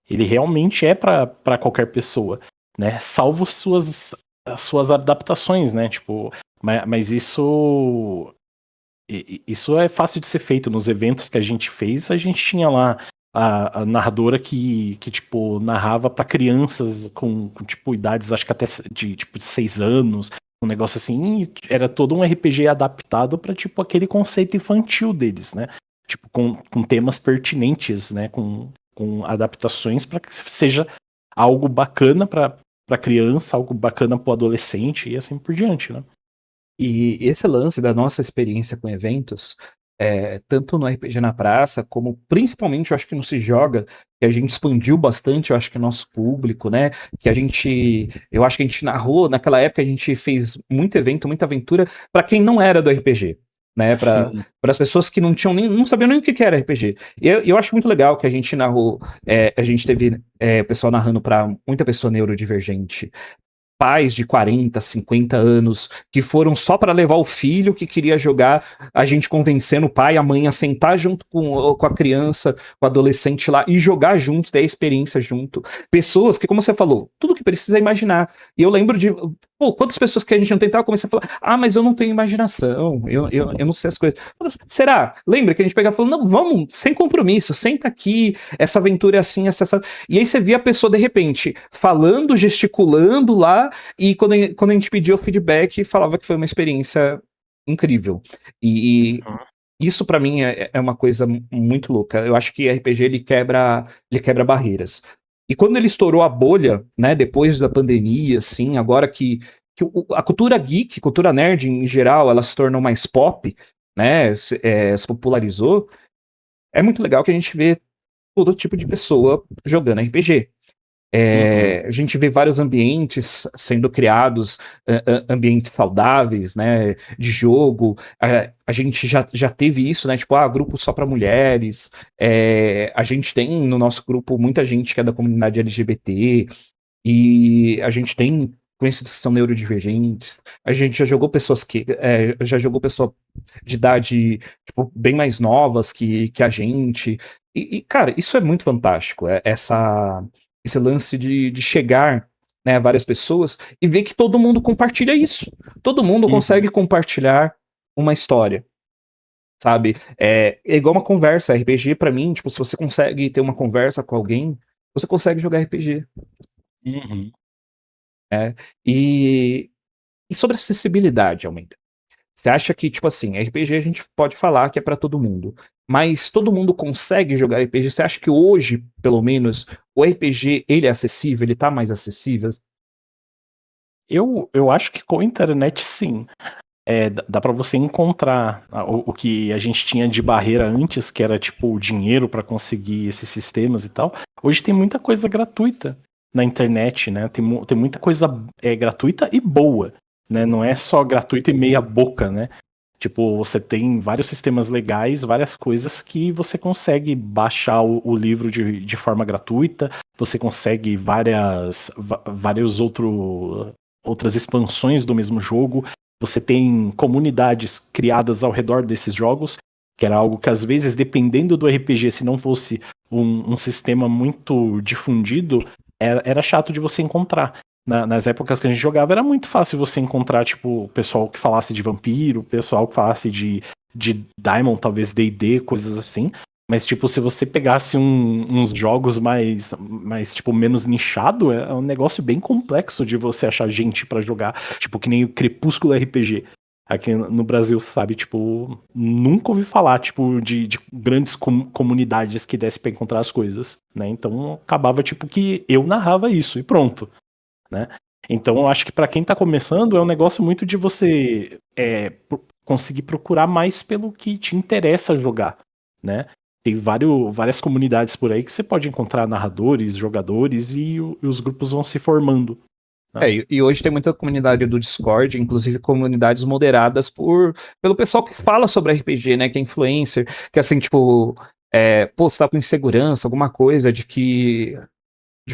Ele realmente é para qualquer pessoa, né? Salvo suas adaptações, né? Tipo, mas isso é fácil de ser feito. Nos eventos que a gente fez, a gente tinha lá a narradora que tipo, narrava para crianças com, tipo, idades, acho que até de 6 anos, um negócio assim, era todo um RPG adaptado para tipo, aquele conceito infantil deles, né? Tipo, com temas pertinentes, né? Com adaptações para que seja algo bacana para criança, algo bacana para o adolescente e assim por diante, né? E esse lance da nossa experiência com eventos, tanto no RPG na praça, como principalmente, eu acho que no Se Joga, que a gente expandiu bastante, eu acho que nosso público, né? Eu acho que a gente narrou, naquela época a gente fez muito evento, muita aventura, para quem não era do RPG. Né, para as pessoas que não sabiam nem o que era RPG. E eu acho muito legal que a gente narrou, a gente teve o pessoal narrando para muita pessoa neurodivergente, pais de 40, 50 anos que foram só para levar o filho que queria jogar, a gente convencendo o pai e a mãe a sentar junto com a criança, com o adolescente lá e jogar junto, ter a experiência junto. Pessoas que, como você falou, tudo que precisa é imaginar. E eu lembro de quantas pessoas que a gente não tentava começar a falar, mas eu não tenho imaginação, eu não sei as coisas. Será? Lembra que a gente pegava e falou, não, vamos, sem compromisso, senta aqui, essa aventura é assim, essa. E aí você via a pessoa, de repente, falando, gesticulando lá, e quando a gente pedia o feedback, falava que foi uma experiência incrível. E isso pra mim é uma coisa muito louca. Eu acho que RPG ele quebra barreiras. E quando ele estourou a bolha, né, depois da pandemia, assim, agora que a cultura geek, cultura nerd em geral, ela se tornou mais pop, né, se popularizou, é muito legal que a gente vê todo tipo de pessoa jogando RPG. A gente vê vários ambientes sendo criados, ambientes saudáveis, né, de jogo. A gente já teve isso, né, tipo, grupo só para mulheres. A gente tem no nosso grupo muita gente que é da comunidade LGBT, e a gente tem conhecidos que são neurodivergentes, a gente já jogou pessoas que já jogou pessoa de idade tipo, bem mais novas que a gente. Cara, isso é muito fantástico. Esse lance de chegar, né, a várias pessoas e ver que todo mundo compartilha isso. Todo mundo Uhum. consegue compartilhar uma história. Sabe? É igual uma conversa. RPG, pra mim, tipo, se você consegue ter uma conversa com alguém, você consegue jogar RPG. Uhum. Né? E, e sobre acessibilidade, Almeida. Você acha que, tipo assim, RPG a gente pode falar que é pra todo mundo, mas todo mundo consegue jogar RPG? Você acha que hoje, pelo menos, o RPG ele é acessível, ele tá mais acessível? Eu acho que com a internet, sim. Dá para você encontrar o que a gente tinha de barreira antes, que era tipo o dinheiro para conseguir esses sistemas e tal. Hoje tem muita coisa gratuita na internet, né? Tem muita coisa gratuita e boa, né? Não é só gratuita e meia boca, né? Tipo, você tem vários sistemas legais, várias coisas que você consegue baixar o livro de forma gratuita, você consegue vários outras expansões do mesmo jogo, você tem comunidades criadas ao redor desses jogos, que era algo que às vezes, dependendo do RPG, se não fosse um sistema muito difundido, era chato de você encontrar. Nas épocas que a gente jogava, era muito fácil você encontrar, tipo, o pessoal que falasse de vampiro, o pessoal que falasse de Diamond, talvez D&D, coisas assim. Mas, tipo, se você pegasse uns jogos mais, tipo, menos nichado, é um negócio bem complexo de você achar gente pra jogar. Tipo, que nem o Crepúsculo RPG. Aqui no Brasil, sabe? Tipo, nunca ouvi falar, tipo, de grandes comunidades que desse pra encontrar as coisas, né? Então, acabava, tipo, que eu narrava isso e pronto, né? Então, eu acho que pra quem tá começando, é um negócio muito de você conseguir procurar mais pelo que te interessa jogar, né? Tem várias comunidades por aí que você pode encontrar narradores, jogadores e os grupos vão se formando, né? E hoje tem muita comunidade do Discord, inclusive comunidades moderadas pelo pessoal que fala sobre RPG, né? Que é influencer, que assim, tipo, pô, você tá com insegurança, alguma coisa de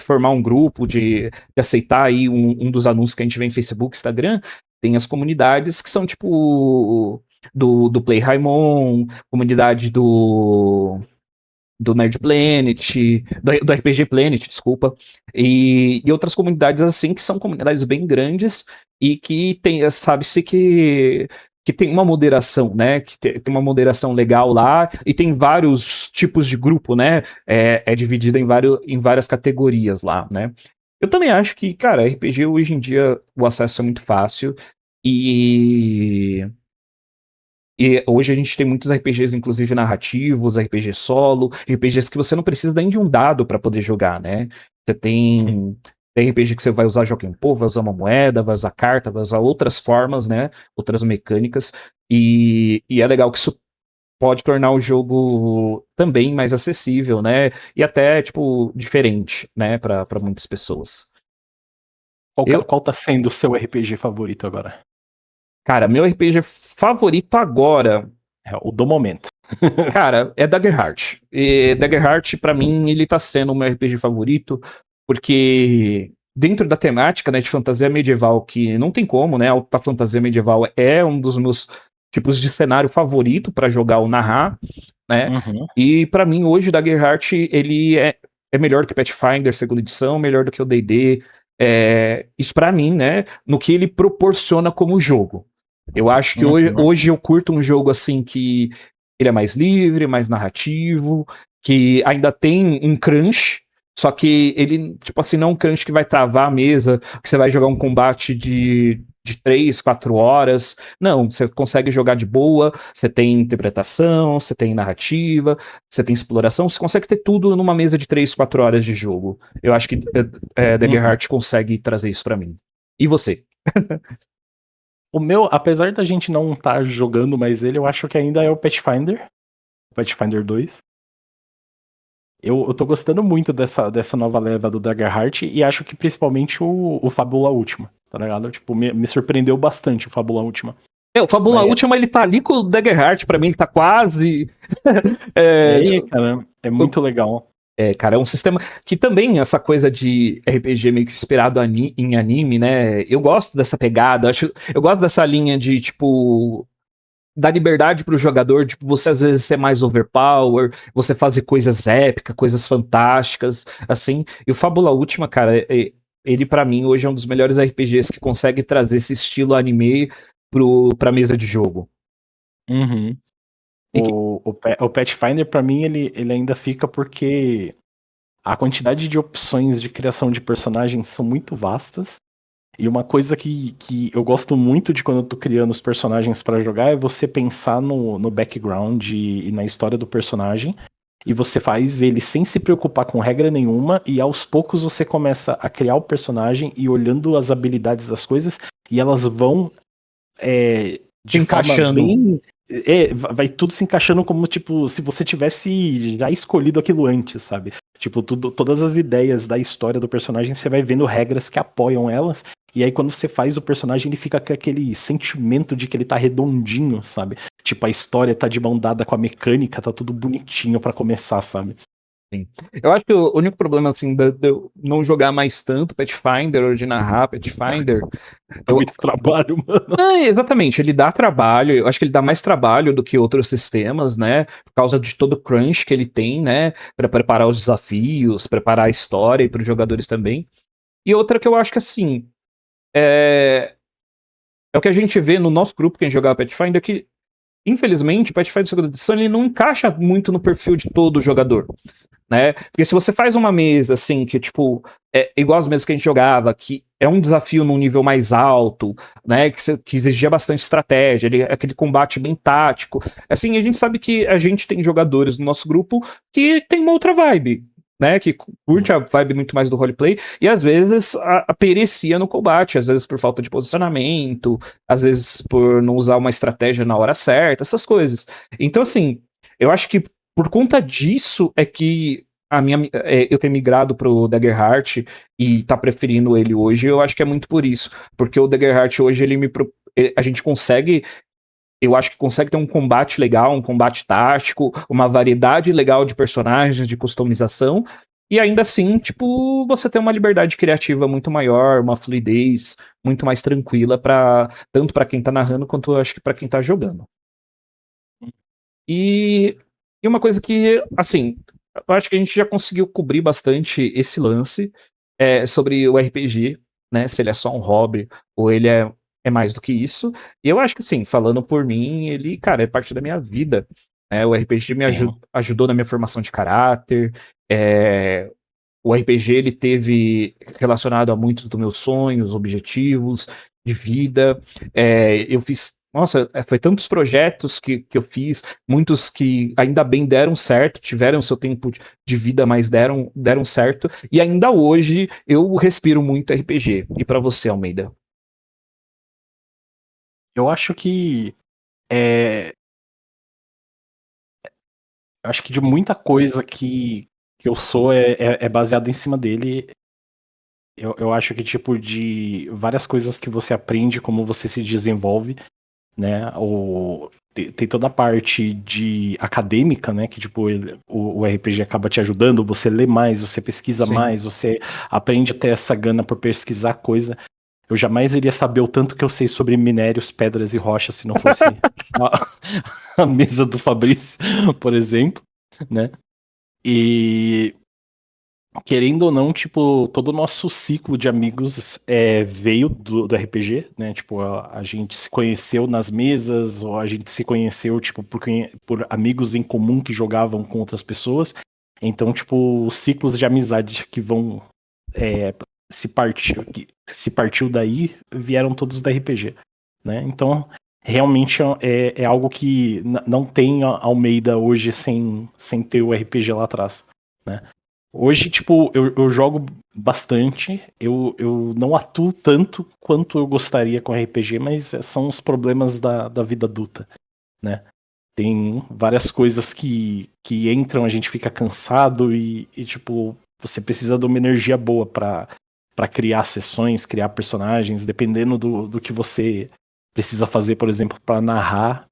formar um grupo, de aceitar aí um dos anúncios que a gente vê em Facebook, Instagram, tem as comunidades que são tipo do Play Raimon, comunidade do Nerd Planet, do RPG Planet, desculpa, e outras comunidades assim que são comunidades bem grandes e que tem, sabe-se que tem uma moderação, né? Que tem uma moderação legal lá e tem vários tipos de grupo, né? É dividido em várias categorias lá, né? Eu também acho que, cara, RPG hoje em dia o acesso é muito fácil e e hoje a gente tem muitos RPGs, inclusive narrativos, RPG solo, RPGs que você não precisa nem de um dado para poder jogar, né? Você tem RPG que você vai usar Jogo em Pô, vai usar uma moeda, vai usar carta, vai usar outras formas, né? Outras mecânicas. E é legal que isso pode tornar o jogo também mais acessível, né? E até, tipo, diferente, né? Para muitas pessoas. Eu, Qual tá sendo o seu RPG favorito agora? cara, meu RPG favorito agora. É o do momento. Cara, é Daggerheart. E Daggerheart, pra mim, ele tá sendo o meu RPG favorito, porque dentro da temática, né, de fantasia medieval, que não tem como, né, a fantasia medieval é um dos meus tipos de cenário favorito pra jogar ou narrar, né, Uhum. e pra mim, hoje, Daggerheart, ele é melhor que Pathfinder, segunda edição, melhor do que o D&D, isso pra mim, né, no que ele proporciona como jogo. Eu acho que Uhum. hoje eu curto um jogo assim que ele é mais livre, mais narrativo, que ainda tem um crunch, só que ele, tipo assim, não é um crunch que vai travar a mesa, que você vai jogar um combate de 3, 4 horas. Não, você consegue jogar de boa, você tem interpretação, você tem narrativa, você tem exploração, você consegue ter tudo numa mesa de 3, 4 horas de jogo. Eu acho que Uhum. Daggerheart consegue trazer isso pra mim. E você? O meu, apesar da gente não estar jogando mais ele, eu acho que ainda é o Pathfinder 2. Eu tô gostando muito dessa nova leva do Daggerheart e acho que principalmente o Fábula Última, tá ligado? Tipo, me surpreendeu bastante o Fábula Última. O Fábula Mas, Última, ele tá ali com o Daggerheart, pra mim, ele tá quase. cara, é muito legal. É, cara, é um sistema que também, essa coisa de RPG meio que inspirado em anime, né? Eu gosto dessa pegada, eu gosto dessa linha de, tipo, dar liberdade pro jogador, tipo, você às vezes ser mais overpower, você fazer coisas épicas, coisas fantásticas, assim. E o Fábula Última, cara, ele pra mim hoje é um dos melhores RPGs que consegue trazer esse estilo anime pra mesa de jogo. Uhum. E que- O Pathfinder, pra mim, ele ainda fica porque a quantidade de opções de criação de personagens são muito vastas. E uma coisa que eu gosto muito de quando eu tô criando os personagens pra jogar é você pensar no background e na história do personagem. E você faz ele sem se preocupar com regra nenhuma. E aos poucos você começa a criar o personagem e olhando as habilidades das coisas. E elas vão Se de forma encaixando. bem. Vai tudo se encaixando como, tipo, se você tivesse já escolhido aquilo antes, sabe? Tipo, todas as ideias da história do personagem, você vai vendo regras que apoiam elas. E aí, quando você faz o personagem, ele fica com aquele sentimento de que ele tá redondinho, sabe? Tipo, a história tá de mão dada com a mecânica, tá tudo bonitinho pra começar, sabe? Sim. Eu acho que o único problema, assim, de eu não jogar mais tanto Pathfinder ou de narrar Pathfinder. Dá muito trabalho, mano. Exatamente, ele dá trabalho, eu acho que ele dá mais trabalho do que outros sistemas, né? Por causa de todo o crunch que ele tem, né? Para preparar os desafios, preparar a história e para os jogadores também. E outra que eu acho que assim, é o que a gente vê no nosso grupo, quem jogava Pathfinder, que infelizmente o Pathfinder segunda edição ele não encaixa muito no perfil de todo jogador, né? Porque se você faz uma mesa assim, que tipo, é igual as mesas que a gente jogava, que é um desafio num nível mais alto, né? Que exigia bastante estratégia, aquele combate bem tático. Assim, a gente sabe que a gente tem jogadores no nosso grupo que tem uma outra vibe. Né, que curte a vibe muito mais do roleplay e às vezes perecia no combate, às vezes por falta de posicionamento, às vezes por não usar uma estratégia na hora certa, essas coisas. Então, assim, eu acho que por conta disso é que eu tenho migrado pro Daggerheart e tá preferindo ele hoje. Eu acho que é muito por isso, porque o Daggerheart hoje a gente consegue, eu acho que consegue ter um combate legal, um combate tático, uma variedade legal de personagens, de customização. E ainda assim, tipo, você tem uma liberdade criativa muito maior, uma fluidez muito mais tranquila para tanto para quem tá narrando quanto eu acho que para quem tá jogando. E, e uma coisa que, assim, eu acho que a gente já conseguiu cobrir bastante esse lance sobre o RPG, né? Se ele é só um hobby ou ele é mais do que isso. E eu acho que, assim, falando por mim, ele, cara, é parte da minha vida. Né? O RPG me Sim. ajudou na minha formação de caráter. O RPG ele teve relacionado a muitos dos meus sonhos, objetivos de vida. Eu fiz. Nossa, foi tantos projetos que eu fiz, muitos que ainda bem deram certo, tiveram seu tempo de vida, mas deram certo. E ainda hoje eu respiro muito RPG. E pra você, Almeida? Eu acho que. É, eu acho que de muita coisa que eu sou é baseado em cima dele. Eu acho que, tipo, de várias coisas que você aprende, como você se desenvolve, né? Tem toda a parte de acadêmica, né? Que, tipo, o RPG acaba te ajudando, você lê mais, você pesquisa Sim. mais, você aprende a ter essa gana por pesquisar coisa. Eu jamais iria saber o tanto que eu sei sobre minérios, pedras e rochas se não fosse a mesa do Fabrício, por exemplo, né? E querendo ou não, tipo, todo o nosso ciclo de amigos veio do RPG, né? Tipo, a gente se conheceu nas mesas, ou a gente se conheceu, tipo, por amigos em comum que jogavam com outras pessoas. Então, tipo, os ciclos de amizade que vão se partiu daí, vieram todos da RPG, né? Então, realmente é algo que não tem a Almeida hoje sem ter o RPG lá atrás, né? Hoje, tipo, eu jogo bastante, eu não atuo tanto quanto eu gostaria com RPG, mas são os problemas da vida adulta, né? Tem várias coisas que entram, a gente fica cansado tipo, você precisa de uma energia boa pra criar sessões, criar personagens, dependendo do que você precisa fazer, por exemplo, pra narrar.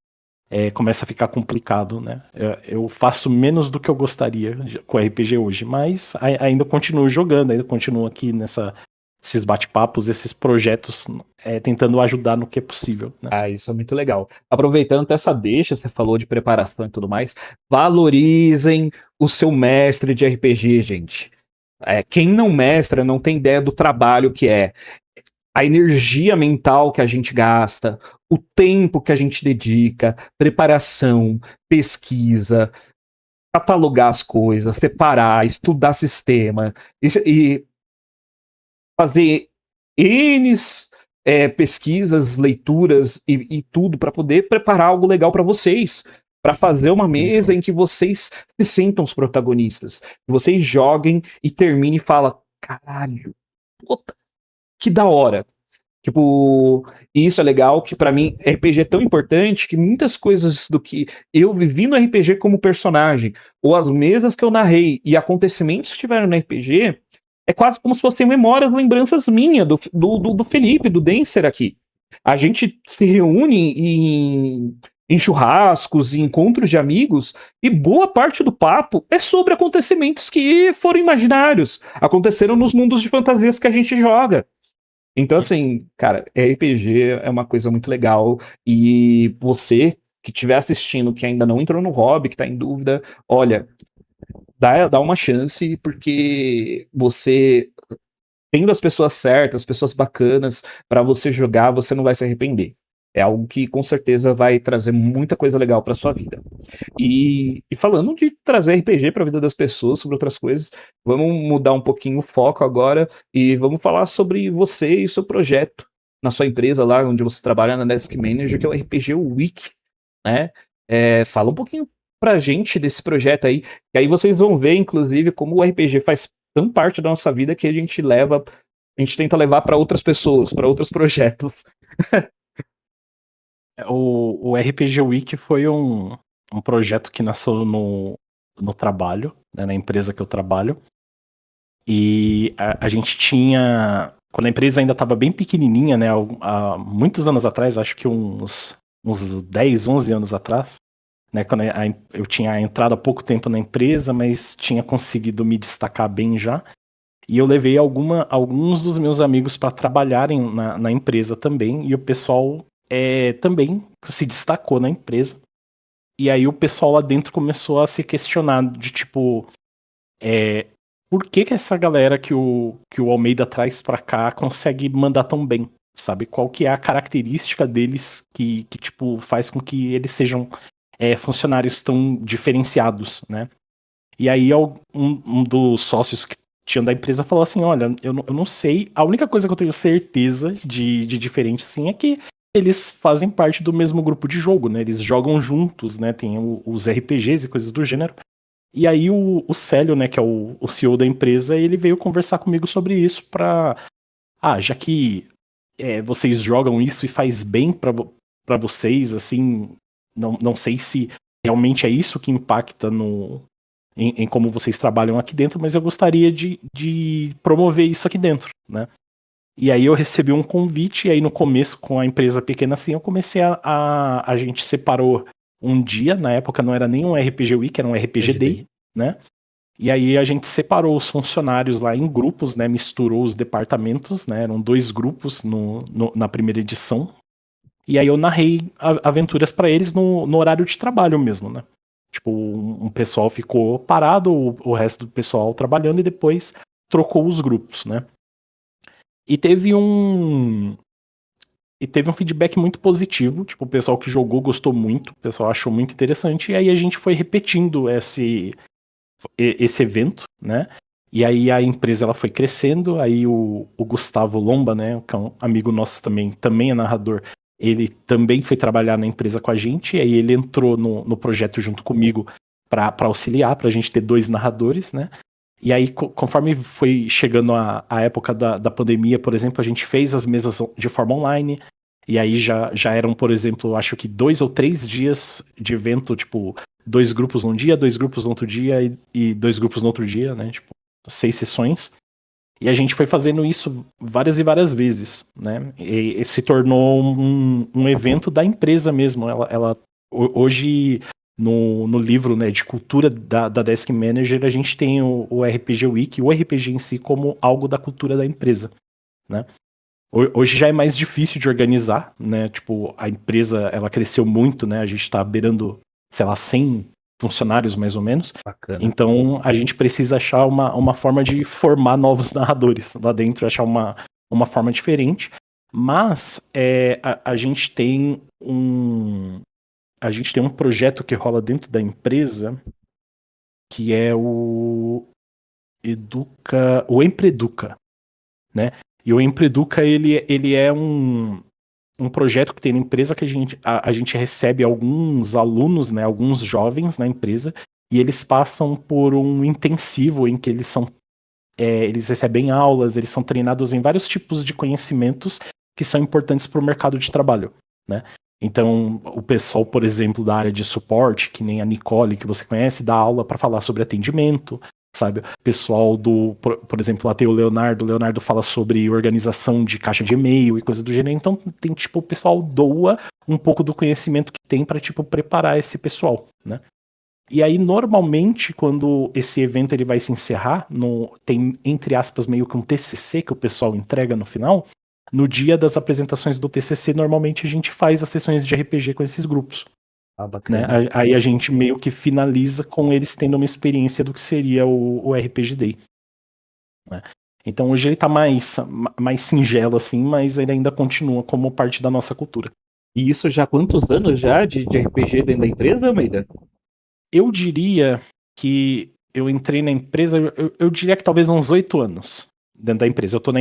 começa a ficar complicado, né? Eu faço menos do que eu gostaria com RPG hoje, mas ainda continuo jogando, ainda continuo aqui esses bate-papos, esses projetos, tentando ajudar no que é possível, né? Ah, isso é muito legal. Aproveitando essa deixa, você falou de preparação e tudo mais, valorizem o seu mestre de RPG, gente. Quem não mestra não tem ideia do trabalho que é. A energia mental que a gente gasta, o tempo que a gente dedica, preparação, pesquisa, catalogar as coisas, separar, estudar sistema e fazer N pesquisas, leituras e tudo para poder preparar algo legal para vocês. Para fazer uma mesa em que vocês se sintam os protagonistas. Que vocês joguem e terminem e falem: caralho, puta, que da hora. Tipo, e isso é legal que pra mim RPG é tão importante que muitas coisas do que eu vivi no RPG como personagem, ou as mesas que eu narrei e acontecimentos que tiveram no RPG, é quase como se fossem memórias, lembranças minhas do Felipe, do Denser aqui. A gente se reúne em churrascos, em encontros de amigos, e boa parte do papo é sobre acontecimentos que foram imaginários, aconteceram nos mundos de fantasias que a gente joga. Então, assim, cara, RPG é uma coisa muito legal. E você que estiver assistindo, que ainda não entrou no hobby, que tá em dúvida, olha, dá uma chance, porque você, tendo as pessoas certas, pessoas bacanas, pra você jogar, você não vai se arrepender. É algo que com certeza vai trazer muita coisa legal pra sua vida. E falando de trazer RPG para a vida das pessoas, sobre outras coisas, vamos mudar um pouquinho o foco agora e vamos falar sobre você e o seu projeto na sua empresa lá onde você trabalha na Desk Manager, que é o RPG Week, né? Fala um pouquinho pra gente desse projeto aí, que aí vocês vão ver, inclusive, como o RPG faz tão parte da nossa vida que a gente tenta levar para outras pessoas, para outros projetos. O RPG Week foi um projeto que nasceu no trabalho, né, na empresa que eu trabalho. E a gente tinha. Quando a empresa ainda estava bem pequenininha, né, há muitos anos atrás, acho que uns 10, 11 anos atrás, né, quando eu tinha entrado há pouco tempo na empresa, mas tinha conseguido me destacar bem já. E eu levei alguns dos meus amigos para trabalharem na empresa também, e o pessoal também se destacou na empresa. E aí o pessoal lá dentro começou a se questionar de tipo, por que essa galera que o Almeida traz para cá consegue mandar tão bem, sabe? Qual que é a característica deles que tipo, faz com que eles sejam funcionários tão diferenciados, né? E aí um dos sócios que tinha da empresa falou assim, olha, eu não sei, a única coisa que eu tenho certeza de diferente assim é que eles fazem parte do mesmo grupo de jogo, né? Eles jogam juntos, né? Tem os RPGs e coisas do gênero. E aí o Célio, né, que é o CEO da empresa, ele veio conversar comigo sobre isso pra... já que vocês jogam isso e faz bem pra vocês, assim, não sei se realmente é isso que impacta em como vocês trabalham aqui dentro, mas eu gostaria de promover isso aqui dentro, né? E aí eu recebi um convite, e aí no começo, com a empresa pequena assim, eu comecei a gente separou um dia, na época não era nem um RPG Week, era um RPG Day, né? E aí a gente separou os funcionários lá em grupos, né? Misturou os departamentos, né? Eram 2 grupos na primeira edição. E aí eu narrei aventuras para eles no horário de trabalho mesmo, né? Tipo, um pessoal ficou parado, o resto do pessoal trabalhando, e depois trocou os grupos, né? E teve um feedback muito positivo, tipo, o pessoal que jogou gostou muito, o pessoal achou muito interessante, e aí a gente foi repetindo esse evento, né? E aí a empresa ela foi crescendo, aí o Gustavo Lomba, né, que é um amigo nosso também é narrador, ele também foi trabalhar na empresa com a gente, e aí ele entrou no projeto junto comigo para auxiliar, pra gente ter 2 narradores, né? E aí, conforme foi chegando a época da pandemia, por exemplo, a gente fez as mesas de forma online, e aí já eram, por exemplo, acho que 2 ou 3 dias de evento, tipo, 2 grupos num dia, 2 grupos no outro dia e 2 grupos no outro dia, né? Tipo, 6 sessões. E a gente foi fazendo isso várias e várias vezes, né? E se tornou um evento da empresa mesmo. hoje, no livro, né, de cultura da Desk Manager, a gente tem o RPG Wiki, o RPG em si, como algo da cultura da empresa, né? Hoje já é mais difícil de organizar, né? Tipo, a empresa, ela cresceu muito, né? A gente tá beirando, sei lá, 100 funcionários mais ou menos. Bacana. Então, a gente precisa achar uma forma de formar novos narradores lá dentro, achar uma forma diferente. Mas a gente tem um projeto que rola dentro da empresa que é o Empreduca, né? E o Empreduca, ele é um projeto que tem na empresa que a gente recebe alguns alunos, né, alguns jovens na empresa, e eles passam por um intensivo em que eles recebem aulas, eles são treinados em vários tipos de conhecimentos que são importantes para o mercado de trabalho, né? Então, o pessoal, por exemplo, da área de suporte, que nem a Nicole, que você conhece, dá aula para falar sobre atendimento, sabe? O pessoal por exemplo, lá tem o Leonardo fala sobre organização de caixa de e-mail e coisa do gênero. Então, tem, tipo, o pessoal doa um pouco do conhecimento que tem para, tipo, preparar esse pessoal, né? E aí, normalmente, quando esse evento ele vai se encerrar, tem, entre aspas, meio que um TCC que o pessoal entrega no final. No dia das apresentações do TCC, normalmente a gente faz as sessões de RPG com esses grupos, Ah, né? bacana. Aí a gente meio que finaliza com eles tendo uma experiência do que seria o RPG Day, né? Então hoje ele tá mais singelo assim, mas ele ainda continua como parte da nossa cultura. E isso já há quantos anos já de RPG dentro da empresa, Almeida? Eu diria que eu entrei na empresa, eu diria que talvez uns 8 anos dentro da empresa. Eu tô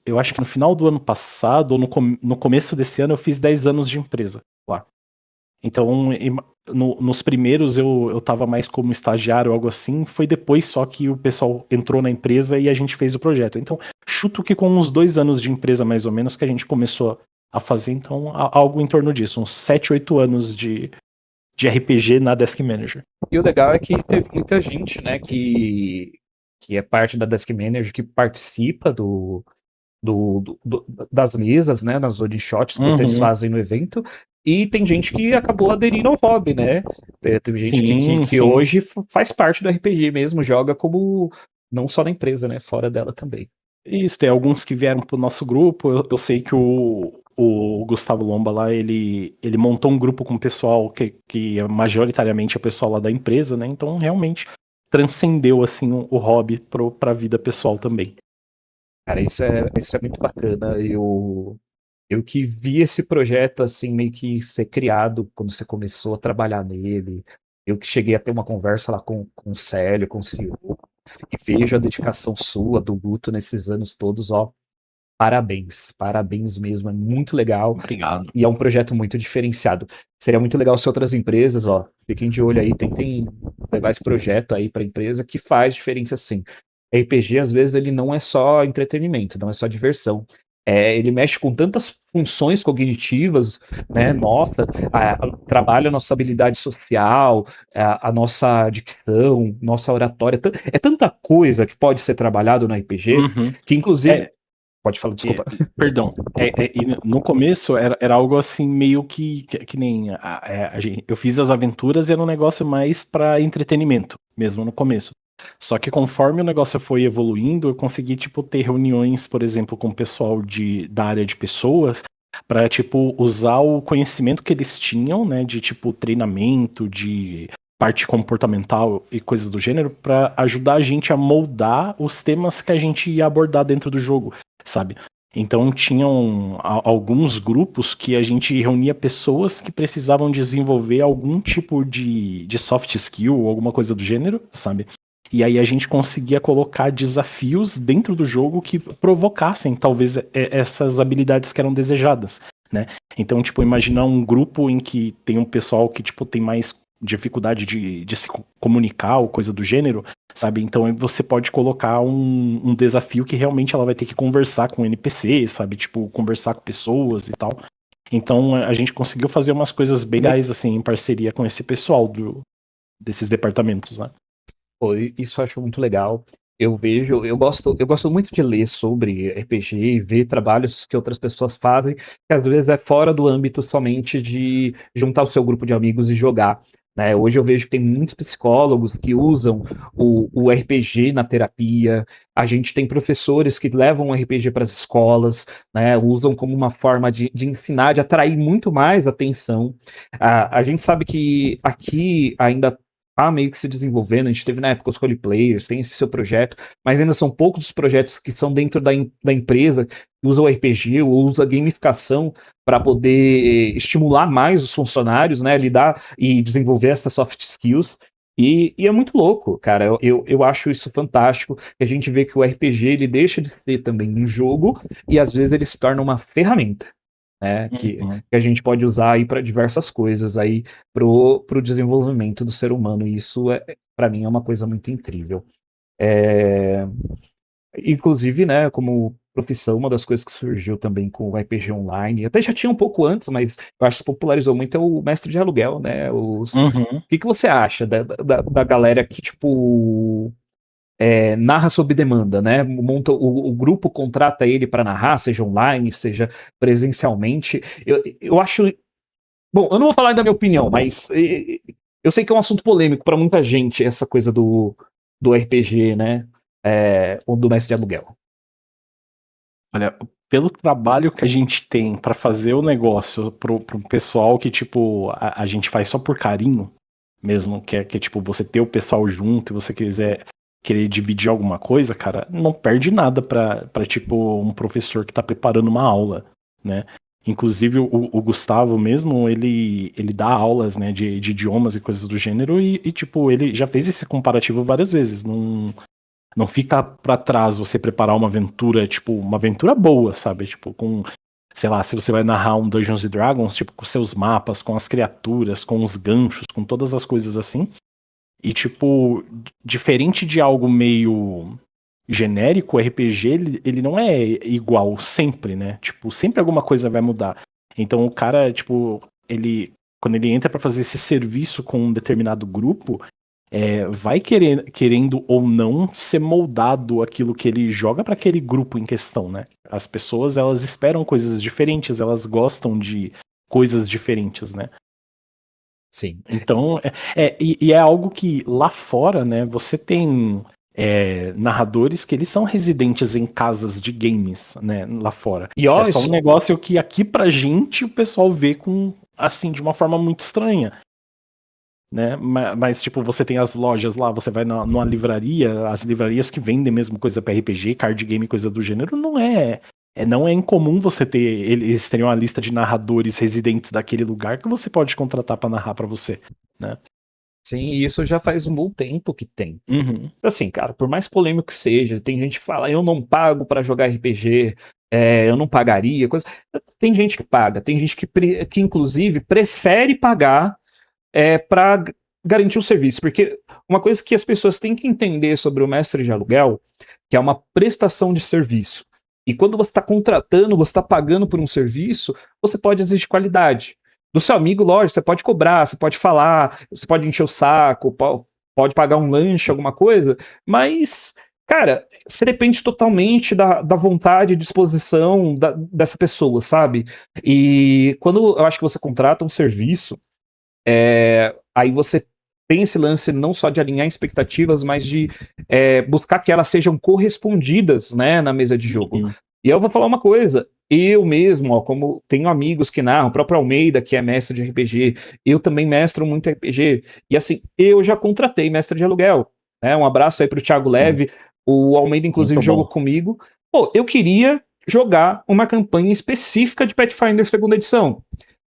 eu acho que no final do ano passado, ou no começo desse ano, eu fiz 10 anos de empresa lá. Então, nos primeiros eu tava mais como estagiário ou algo assim. Foi depois só que o pessoal entrou na empresa e a gente fez o projeto. Então, chuto que com uns 2 anos de empresa, mais ou menos, que a gente começou a fazer, então, algo em torno disso. Uns 7, 8 anos de RPG na Desk Manager. E o legal é que teve muita gente, né, que é parte da Desk Manager, que participa das mesas, né, nas one shots que vocês Uhum. fazem no evento, e tem gente que acabou aderindo ao hobby, né? Teve gente Sim, que sim. hoje faz parte do RPG mesmo, joga como não só na empresa, né? Fora dela também. Isso, tem alguns que vieram pro nosso grupo. Eu sei que o Gustavo Lomba lá, ele montou um grupo com o pessoal que majoritariamente é o pessoal lá da empresa, né? Então realmente transcendeu assim o hobby pra vida pessoal também. Cara, isso é muito bacana. Eu que vi esse projeto assim meio que ser criado quando você começou a trabalhar nele. Eu que cheguei a ter uma conversa lá com o Célio, com o CEO, e vejo a dedicação sua, do Guto, nesses anos todos, ó. Parabéns, parabéns mesmo, é muito legal Obrigado. e é um projeto muito diferenciado. Seria muito legal se outras empresas, ó, fiquem de olho aí, tentem levar esse projeto aí para a empresa que faz diferença sim. RPG, às vezes, ele não é só entretenimento, não é só diversão. Ele mexe com tantas funções cognitivas, né? Nossa, trabalha a nossa habilidade social, a nossa dicção, nossa oratória. É tanta coisa que pode ser trabalhado no RPG, Uhum. que inclusive. É, Pode falar, desculpa. perdão. E no começo era algo assim meio que nem eu fiz as aventuras e era um negócio mais para entretenimento, mesmo no começo. Só que conforme o negócio foi evoluindo, eu consegui tipo ter reuniões, por exemplo, com o pessoal da área de pessoas para tipo usar o conhecimento que eles tinham, né, de tipo treinamento, de parte comportamental e coisas do gênero para ajudar a gente a moldar os temas que a gente ia abordar dentro do jogo, sabe? Então tinham alguns grupos que a gente reunia pessoas que precisavam desenvolver algum tipo de soft skill ou alguma coisa do gênero, sabe? E aí a gente conseguia colocar desafios dentro do jogo que provocassem talvez essas habilidades que eram desejadas, né? Então, tipo, imaginar um grupo em que tem um pessoal que, tipo, tem mais dificuldade de se comunicar ou coisa do gênero, sabe? Então você pode colocar um desafio que realmente ela vai ter que conversar com NPC, sabe? Tipo, conversar com pessoas e tal. Então a gente conseguiu fazer umas coisas bem legais, assim, em parceria com esse pessoal desses departamentos, né? Pô, isso eu acho muito legal. Eu gosto muito de ler sobre RPG e ver trabalhos que outras pessoas fazem, que às vezes é fora do âmbito somente de juntar o seu grupo de amigos e jogar. Né? Hoje eu vejo que tem muitos psicólogos que usam o RPG na terapia. A gente tem professores que levam o RPG para as escolas, né? Usam como uma forma de ensinar, de atrair muito mais atenção. A gente sabe que aqui ainda tá meio que se desenvolvendo. A gente teve na época os roleplayers, tem esse seu projeto, mas ainda são poucos os projetos que são dentro da empresa que usam o RPG ou usa gamificação para poder estimular mais os funcionários, né, lidar e desenvolver essas soft skills. E é muito louco, cara. Eu acho isso fantástico. A gente vê que o RPG ele deixa de ser também um jogo e às vezes ele se torna uma ferramenta, né? Uhum. Que a gente pode usar aí para diversas coisas aí pro desenvolvimento do ser humano. E isso para mim é uma coisa muito incrível. É, inclusive, né, como profissão, uma das coisas que surgiu também com o RPG Online, até já tinha um pouco antes, mas eu acho que se popularizou muito é o mestre de aluguel, né? Uhum. O que você acha da galera que, tipo, narra sob demanda, né? Monta, o grupo contrata ele para narrar, seja online, seja presencialmente. Eu acho. Bom, eu não vou falar da minha opinião, mas eu sei que é um assunto polêmico para muita gente, essa coisa do RPG, né? Ou do mestre de aluguel. Olha, pelo trabalho que a gente tem pra fazer o negócio pro pessoal que, tipo, a gente faz só por carinho, mesmo, que é tipo, você ter o pessoal junto e você querer dividir alguma coisa, cara, não perde nada pra tipo, um professor que tá preparando uma aula, né? Inclusive, o Gustavo mesmo, ele dá aulas, né, de idiomas e coisas do gênero tipo, ele já fez esse comparativo várias vezes. Não fica pra trás você preparar uma aventura, tipo, uma aventura boa, sabe? Tipo, com, sei lá, se você vai narrar um Dungeons and Dragons, tipo, com seus mapas, com as criaturas, com os ganchos, com todas as coisas assim. E, tipo, diferente de algo meio genérico, o RPG, ele não é igual sempre, né? Tipo, sempre alguma coisa vai mudar. Então, o cara, tipo, quando ele entra pra fazer esse serviço com um determinado grupo, vai querendo ou não ser moldado aquilo que ele joga para aquele grupo em questão, né? As pessoas, elas esperam coisas diferentes, elas gostam de coisas diferentes, né? Sim. Então, e é algo que lá fora, né, você tem narradores que eles são residentes em casas de games, né, lá fora. E É ó, só um negócio que aqui pra gente o pessoal vê com, assim, de uma forma muito estranha, né? Mas, tipo, você tem as lojas lá, você vai numa livraria, as livrarias que vendem mesmo coisa pra RPG, card game, coisa do gênero, não é incomum você ter, eles terem uma lista de narradores residentes daquele lugar que você pode contratar pra narrar pra você, né? sim, e isso já faz um bom tempo que tem. Uhum. Assim, cara, por mais polêmico que seja, tem gente que fala, eu não pago pra jogar RPG, eu não pagaria, coisa. Tem gente que paga, tem gente que inclusive prefere pagar para garantir o serviço, porque uma coisa que as pessoas têm que entender sobre o mestre de aluguel, que é uma prestação de serviço. E quando você está contratando, você está pagando por um serviço, você pode exigir qualidade. Do seu amigo, lógico, você pode cobrar, você pode falar, você pode encher o saco, pode pagar um lanche, alguma coisa, mas, cara, você depende totalmente da vontade e disposição dessa pessoa, sabe? E quando eu acho que você contrata um serviço, aí você tem esse lance não só de alinhar expectativas, mas de buscar que elas sejam correspondidas, né, na mesa de jogo. Uhum. E eu vou falar uma coisa, eu mesmo, ó, como tenho amigos que narram, o próprio Almeida, que é mestre de RPG, eu também mestro muito RPG, e assim, eu já contratei mestre de aluguel, né, um abraço aí pro Thiago Leve, o Almeida inclusive Muito jogou bom. comigo. Pô, eu queria jogar uma campanha específica de Pathfinder segunda edição,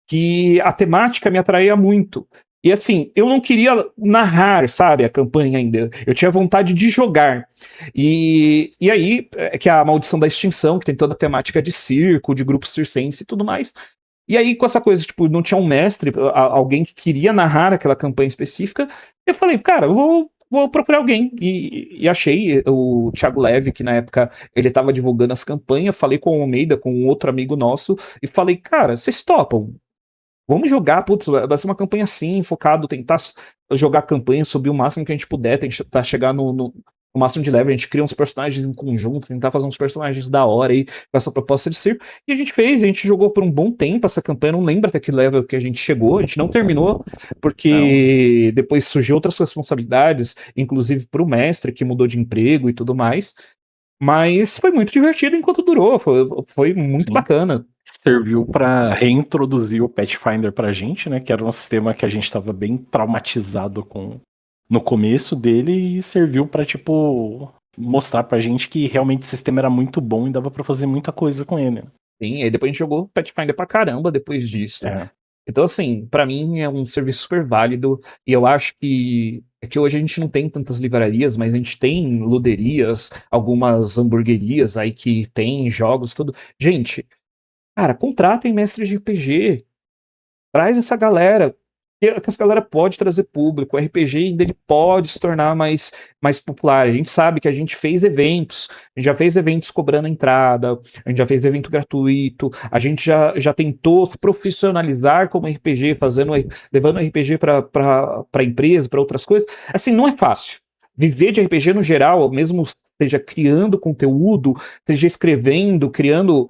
que a temática me atraía muito. E assim, eu não queria narrar, sabe, a campanha ainda. Eu tinha vontade de jogar. E aí, que é a Maldição da Extinção, que tem toda a temática de circo, de grupo circense e tudo mais. E aí, com essa coisa, tipo, não tinha um mestre, alguém que queria narrar aquela campanha específica, eu falei, cara, eu vou procurar alguém. E achei o Thiago Leve, que na época ele estava divulgando as campanhas, falei com o Almeida, com um outro amigo nosso, e falei, cara, vocês topam? Vamos jogar, putz, vai ser uma campanha assim, focado, tentar jogar a campanha, subir o máximo que a gente puder, tentar chegar o máximo de level, a gente cria uns personagens em conjunto, tentar fazer uns personagens da hora aí, com essa proposta de circo. E a gente fez, a gente jogou por um bom tempo essa campanha, não lembro até que level que a gente chegou, a gente não terminou, Não. porque depois surgiu outras responsabilidades, inclusive pro mestre, que mudou de emprego e tudo mais. Mas foi muito divertido enquanto durou, foi muito Sim. bacana. Serviu para reintroduzir o Pathfinder pra gente, né? Que era um sistema que a gente tava bem traumatizado com no começo dele e serviu pra, tipo, mostrar pra gente que realmente o sistema era muito bom e dava pra fazer muita coisa com ele. Sim, aí depois a gente jogou Pathfinder pra caramba depois disso. É. Então, assim, pra mim é um serviço super válido e eu acho que é que hoje a gente não tem tantas livrarias, mas a gente tem luderias, algumas hamburguerias aí que tem jogos, tudo. Gente, cara, contratem mestres de RPG, traz essa galera, que essa galera pode trazer público, o RPG ainda ele pode se tornar mais popular. A gente sabe que a gente fez eventos, a gente já fez eventos cobrando entrada, a gente já fez evento gratuito, a gente já tentou se profissionalizar como RPG, levando RPG para empresa, para outras coisas. Assim, não é fácil. Viver de RPG no geral, mesmo seja criando conteúdo, seja escrevendo, criando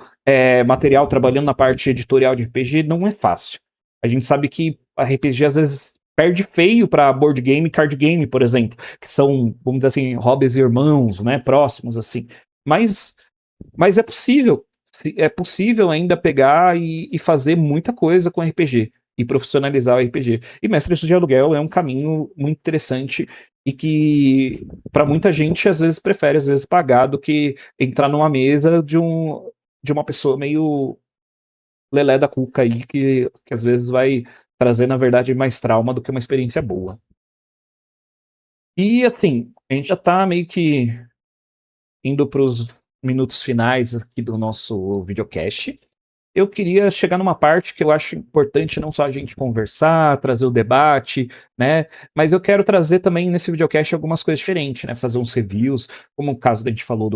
material, trabalhando na parte editorial de RPG, não é fácil. A gente sabe que a RPG às vezes perde feio para board game e card game, por exemplo, que são, vamos dizer assim, hobbies irmãos, né, próximos assim. Mas, mas é possível, é possível ainda pegar e fazer muita coisa com RPG e profissionalizar o RPG. E Mestres de Aluguel é um caminho muito interessante e que para muita gente às vezes prefere às vezes pagar do que entrar numa mesa de uma pessoa meio lelé da cuca aí que às vezes vai trazer, na verdade, mais trauma do que uma experiência boa. E assim, a gente já tá meio que indo para os minutos finais aqui do nosso videocast. Eu queria chegar numa parte que eu acho importante não só a gente conversar, trazer o debate, né? Mas eu quero trazer também nesse videocast algumas coisas diferentes, né? Fazer uns reviews, como o caso da gente falou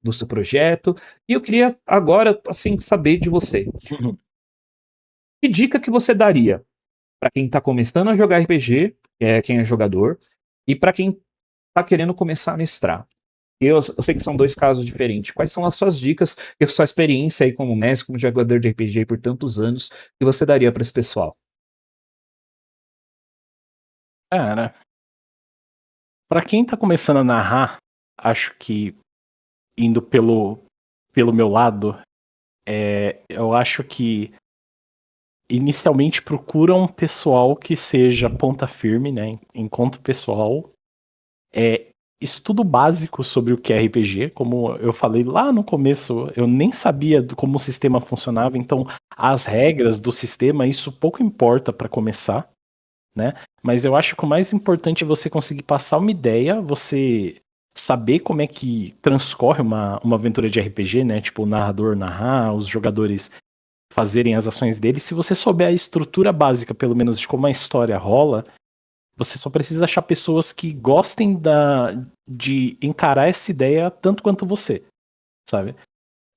do seu projeto. E eu queria agora, assim, saber de você. Uhum. Que dica que você daria para quem tá começando a jogar RPG, que é quem é jogador, e para quem tá querendo começar a mestrar? Eu sei que são dois casos diferentes. Quais são as suas dicas e a sua experiência aí como mestre, como jogador de RPG por tantos anos, que você daria para esse pessoal? Cara, pra quem tá começando a narrar, acho que indo pelo meu lado, eu acho que inicialmente procura um pessoal que seja ponta firme, né? Enquanto pessoal, é estudo básico sobre o que é RPG. Como eu falei lá no começo, eu nem sabia como o sistema funcionava, então as regras do sistema, isso pouco importa para começar, né? Mas eu acho que o mais importante é você conseguir passar uma ideia, você saber como é que transcorre uma aventura de RPG, né? Tipo, o narrador narrar, os jogadores fazerem as ações deles. Se você souber a estrutura básica, pelo menos, de como a história rola, você só precisa achar pessoas que gostem de encarar essa ideia tanto quanto você, sabe?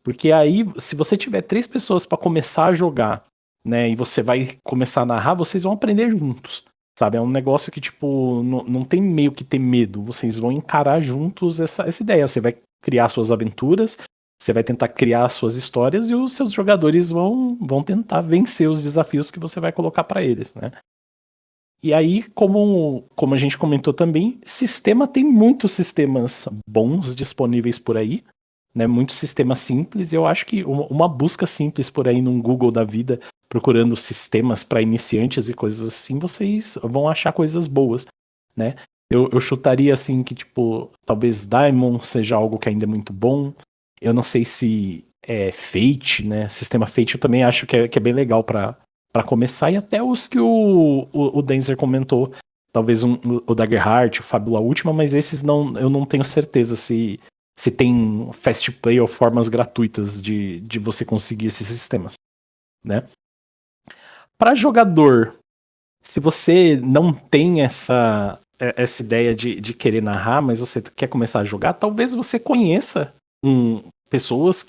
Porque aí, se você tiver 3 pessoas para começar a jogar, né, e você vai começar a narrar, vocês vão aprender juntos, sabe? É um negócio que, tipo, não tem meio que ter medo, vocês vão encarar juntos essa ideia. Você vai criar suas aventuras, você vai tentar criar suas histórias e os seus jogadores vão tentar vencer os desafios que você vai colocar para eles, né? E aí, como a gente comentou também, sistema tem muitos sistemas bons disponíveis por aí, né? Muitos sistemas simples. Eu acho que uma busca simples por aí num Google da vida, procurando sistemas para iniciantes e coisas assim, vocês vão achar coisas boas, né? Eu chutaria assim que, tipo, talvez Daimon seja algo que ainda é muito bom. Eu não sei se é Fate, né? Sistema Fate eu também acho que é bem legal para começar, e até os que o Denzer comentou, talvez o Daggerheart, o Fábula Última, mas esses eu não tenho certeza se tem fast play ou formas gratuitas de você conseguir esses sistemas, né? Para jogador, se você não tem essa ideia de querer narrar, mas você quer começar a jogar, talvez você conheça pessoas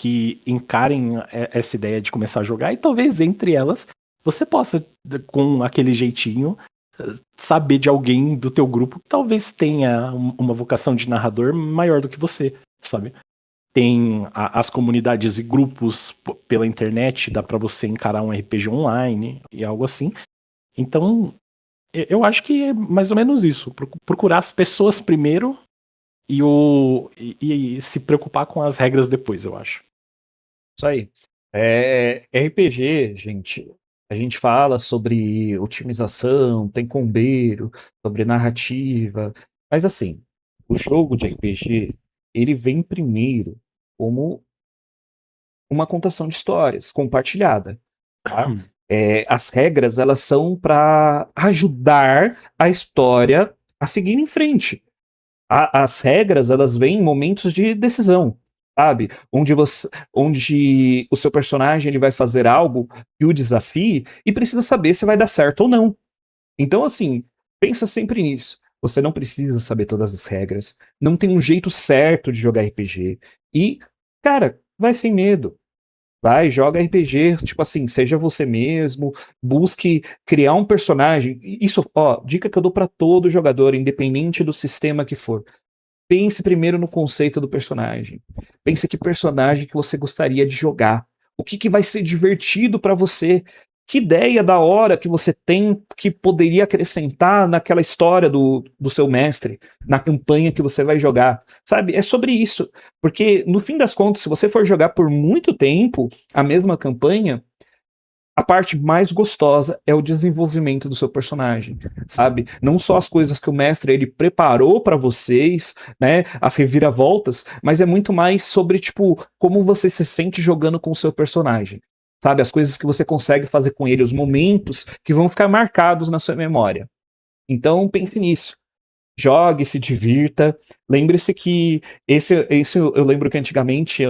que encarem essa ideia de começar a jogar, e talvez entre elas você possa, com aquele jeitinho, saber de alguém do teu grupo que talvez tenha uma vocação de narrador maior do que você, sabe? Tem as comunidades e grupos pela internet, dá pra você encarar um RPG online e algo assim. Então, eu acho que é mais ou menos isso. Procurar as pessoas primeiro e se preocupar com as regras depois, eu acho. Isso aí. RPG, gente, a gente fala sobre otimização, tem combeiro, sobre narrativa, mas assim, o jogo de RPG, ele vem primeiro como uma contação de histórias compartilhada, tá? As regras, elas são para ajudar a história a seguir em frente. As regras, elas vêm em momentos de decisão, sabe? Onde o seu personagem ele vai fazer algo que o desafie e precisa saber se vai dar certo ou não. Então, assim, pensa sempre nisso. Você não precisa saber todas as regras. Não tem um jeito certo de jogar RPG. E, cara, vai sem medo. Vai, joga RPG, tipo assim, seja você mesmo, busque criar um personagem. Isso, ó, dica que eu dou pra todo jogador, independente do sistema que for. Pense primeiro no conceito do personagem. Pense que personagem que você gostaria de jogar. O que, que vai ser divertido pra você? Que ideia da hora que você tem que poderia acrescentar naquela história do seu mestre, na campanha que você vai jogar. Sabe? É sobre isso. Porque, no fim das contas, se você for jogar por muito tempo a mesma campanha, a parte mais gostosa é o desenvolvimento do seu personagem, sabe? Não só as coisas que o mestre ele preparou pra vocês, né, as reviravoltas, mas é muito mais sobre tipo como você se sente jogando com o seu personagem. Sabe, as coisas que você consegue fazer com ele, os momentos que vão ficar marcados na sua memória. Então pense nisso. Jogue, se divirta. Lembre-se que esse eu lembro que antigamente,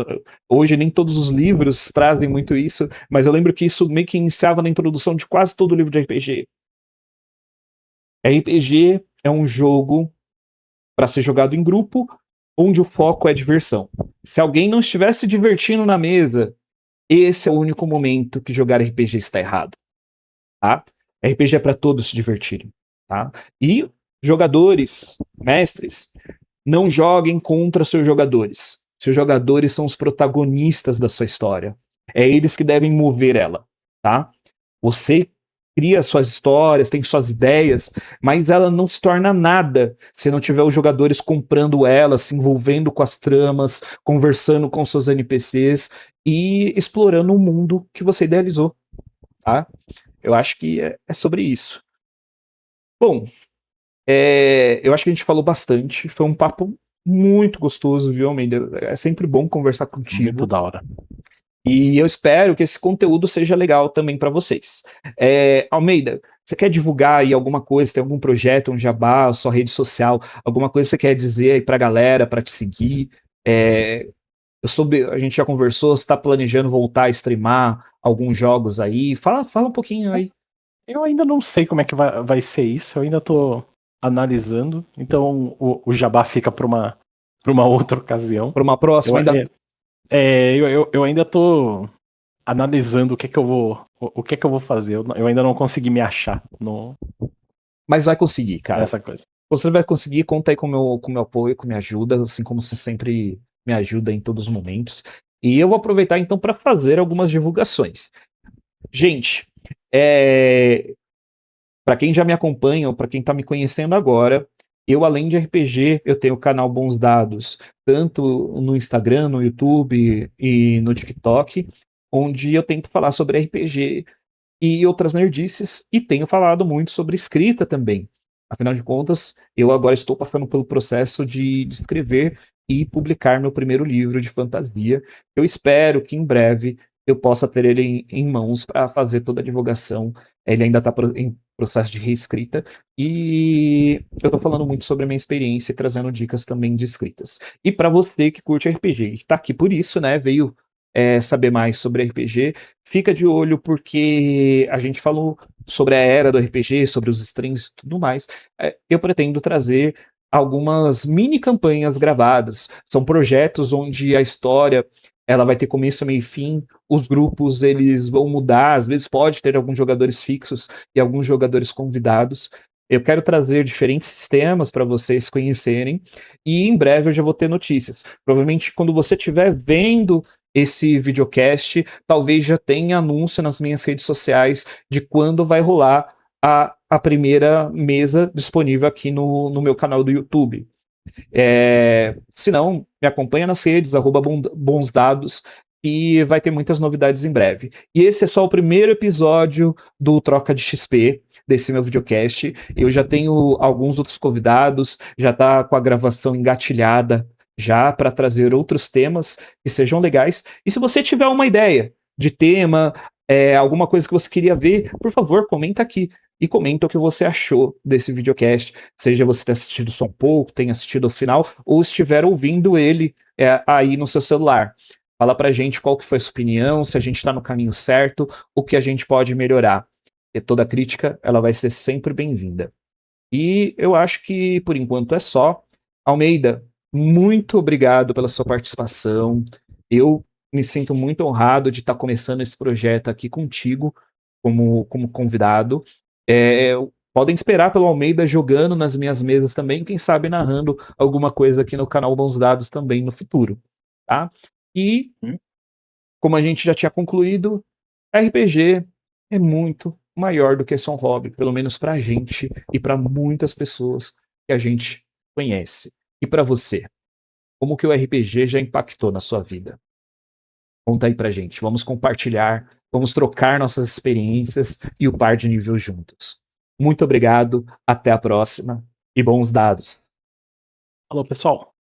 hoje nem todos os livros trazem muito isso, mas eu lembro que isso meio que iniciava na introdução de quase todo livro de RPG. RPG é um jogo para ser jogado em grupo, onde o foco é diversão. Se alguém não estiver se divertindo na mesa, esse é o único momento que jogar RPG está errado, tá? RPG é para todos se divertirem, tá? E jogadores, mestres, não joguem contra seus jogadores. Seus jogadores são os protagonistas da sua história. É eles que devem mover ela, tá? Você cria suas histórias, tem suas ideias, mas ela não se torna nada se não tiver os jogadores comprando ela, se envolvendo com as tramas, conversando com seus NPCs e explorando o mundo que você idealizou, tá? Eu acho que é sobre isso. Bom, eu acho que a gente falou bastante. Foi um papo muito gostoso, viu, Almeida? É sempre bom conversar Muito contigo. da hora. E eu espero que esse conteúdo seja legal também para vocês. Almeida, você quer divulgar aí alguma coisa? Tem algum projeto, um jabá, sua rede social? Alguma coisa que você quer dizer aí pra galera, para te seguir? A gente já conversou, você tá planejando voltar a streamar alguns jogos aí? Fala um pouquinho aí. Eu ainda não sei como é que vai ser isso, eu ainda tô analisando, então o jabá fica pra uma outra ocasião. Para uma Eu, próxima, ainda. eu ainda tô analisando o que é que eu vou fazer. Eu ainda não consegui me achar Mas vai conseguir, cara. nessa coisa. Você vai conseguir, conta aí com meu apoio, com minha ajuda, assim como você sempre me ajuda em todos os momentos. E eu vou aproveitar então para fazer algumas divulgações. Gente, para quem já me acompanha ou para quem está me conhecendo agora, eu além de RPG, eu tenho o canal Bons Dados, tanto no Instagram, no YouTube e no TikTok, onde eu tento falar sobre RPG e outras nerdices, e tenho falado muito sobre escrita também. Afinal de contas, eu agora estou passando pelo processo de escrever e publicar meu primeiro livro de fantasia. Eu espero que em breve eu possa ter ele em mãos para fazer toda a divulgação. Ele ainda está em processo de reescrita e eu estou falando muito sobre a minha experiência e trazendo dicas também de escritas. E para você que curte RPG e está aqui por isso, né, veio saber mais sobre RPG, fica de olho porque a gente falou sobre a era do RPG, sobre os streams e tudo mais. Eu pretendo trazer algumas mini campanhas gravadas. São projetos onde a história ela vai ter começo, meio e fim. Os grupos eles vão mudar. Às vezes pode ter alguns jogadores fixos e alguns jogadores convidados. Eu quero trazer diferentes sistemas para vocês conhecerem e em breve eu já vou ter notícias. Provavelmente quando você estiver vendo esse videocast, talvez já tenha anúncio nas minhas redes sociais de quando vai rolar a primeira mesa disponível aqui no meu canal do YouTube. Se não, me acompanha nas redes, Bons Dados, e vai ter muitas novidades em breve. E esse é só o primeiro episódio do Troca de XP, desse meu videocast. Eu já tenho alguns outros convidados, já tá com a gravação engatilhada já para trazer outros temas que sejam legais. E se você tiver uma ideia de tema, alguma coisa que você queria ver, por favor, comenta aqui. E comenta o que você achou desse videocast, seja você ter assistido só um pouco, tenha assistido o final, ou estiver ouvindo ele aí no seu celular. Fala pra gente qual que foi a sua opinião, se a gente tá no caminho certo, o que a gente pode melhorar. E toda crítica, ela vai ser sempre bem-vinda. E eu acho que, por enquanto, é só. Almeida, muito obrigado pela sua participação. Eu me sinto muito honrado de estar começando esse projeto aqui contigo, como convidado. Podem esperar pelo Almeida jogando nas minhas mesas também, quem sabe narrando alguma coisa aqui no canal Bons Dados também no futuro, tá? E, como a gente já tinha concluído, RPG é muito maior do que só um hobby, pelo menos pra gente e pra muitas pessoas que a gente conhece. E pra você, como que o RPG já impactou na sua vida? Conta aí pra gente, vamos compartilhar, vamos trocar nossas experiências e o par de nível juntos. Muito obrigado, até a próxima e bons dados. Falou, pessoal.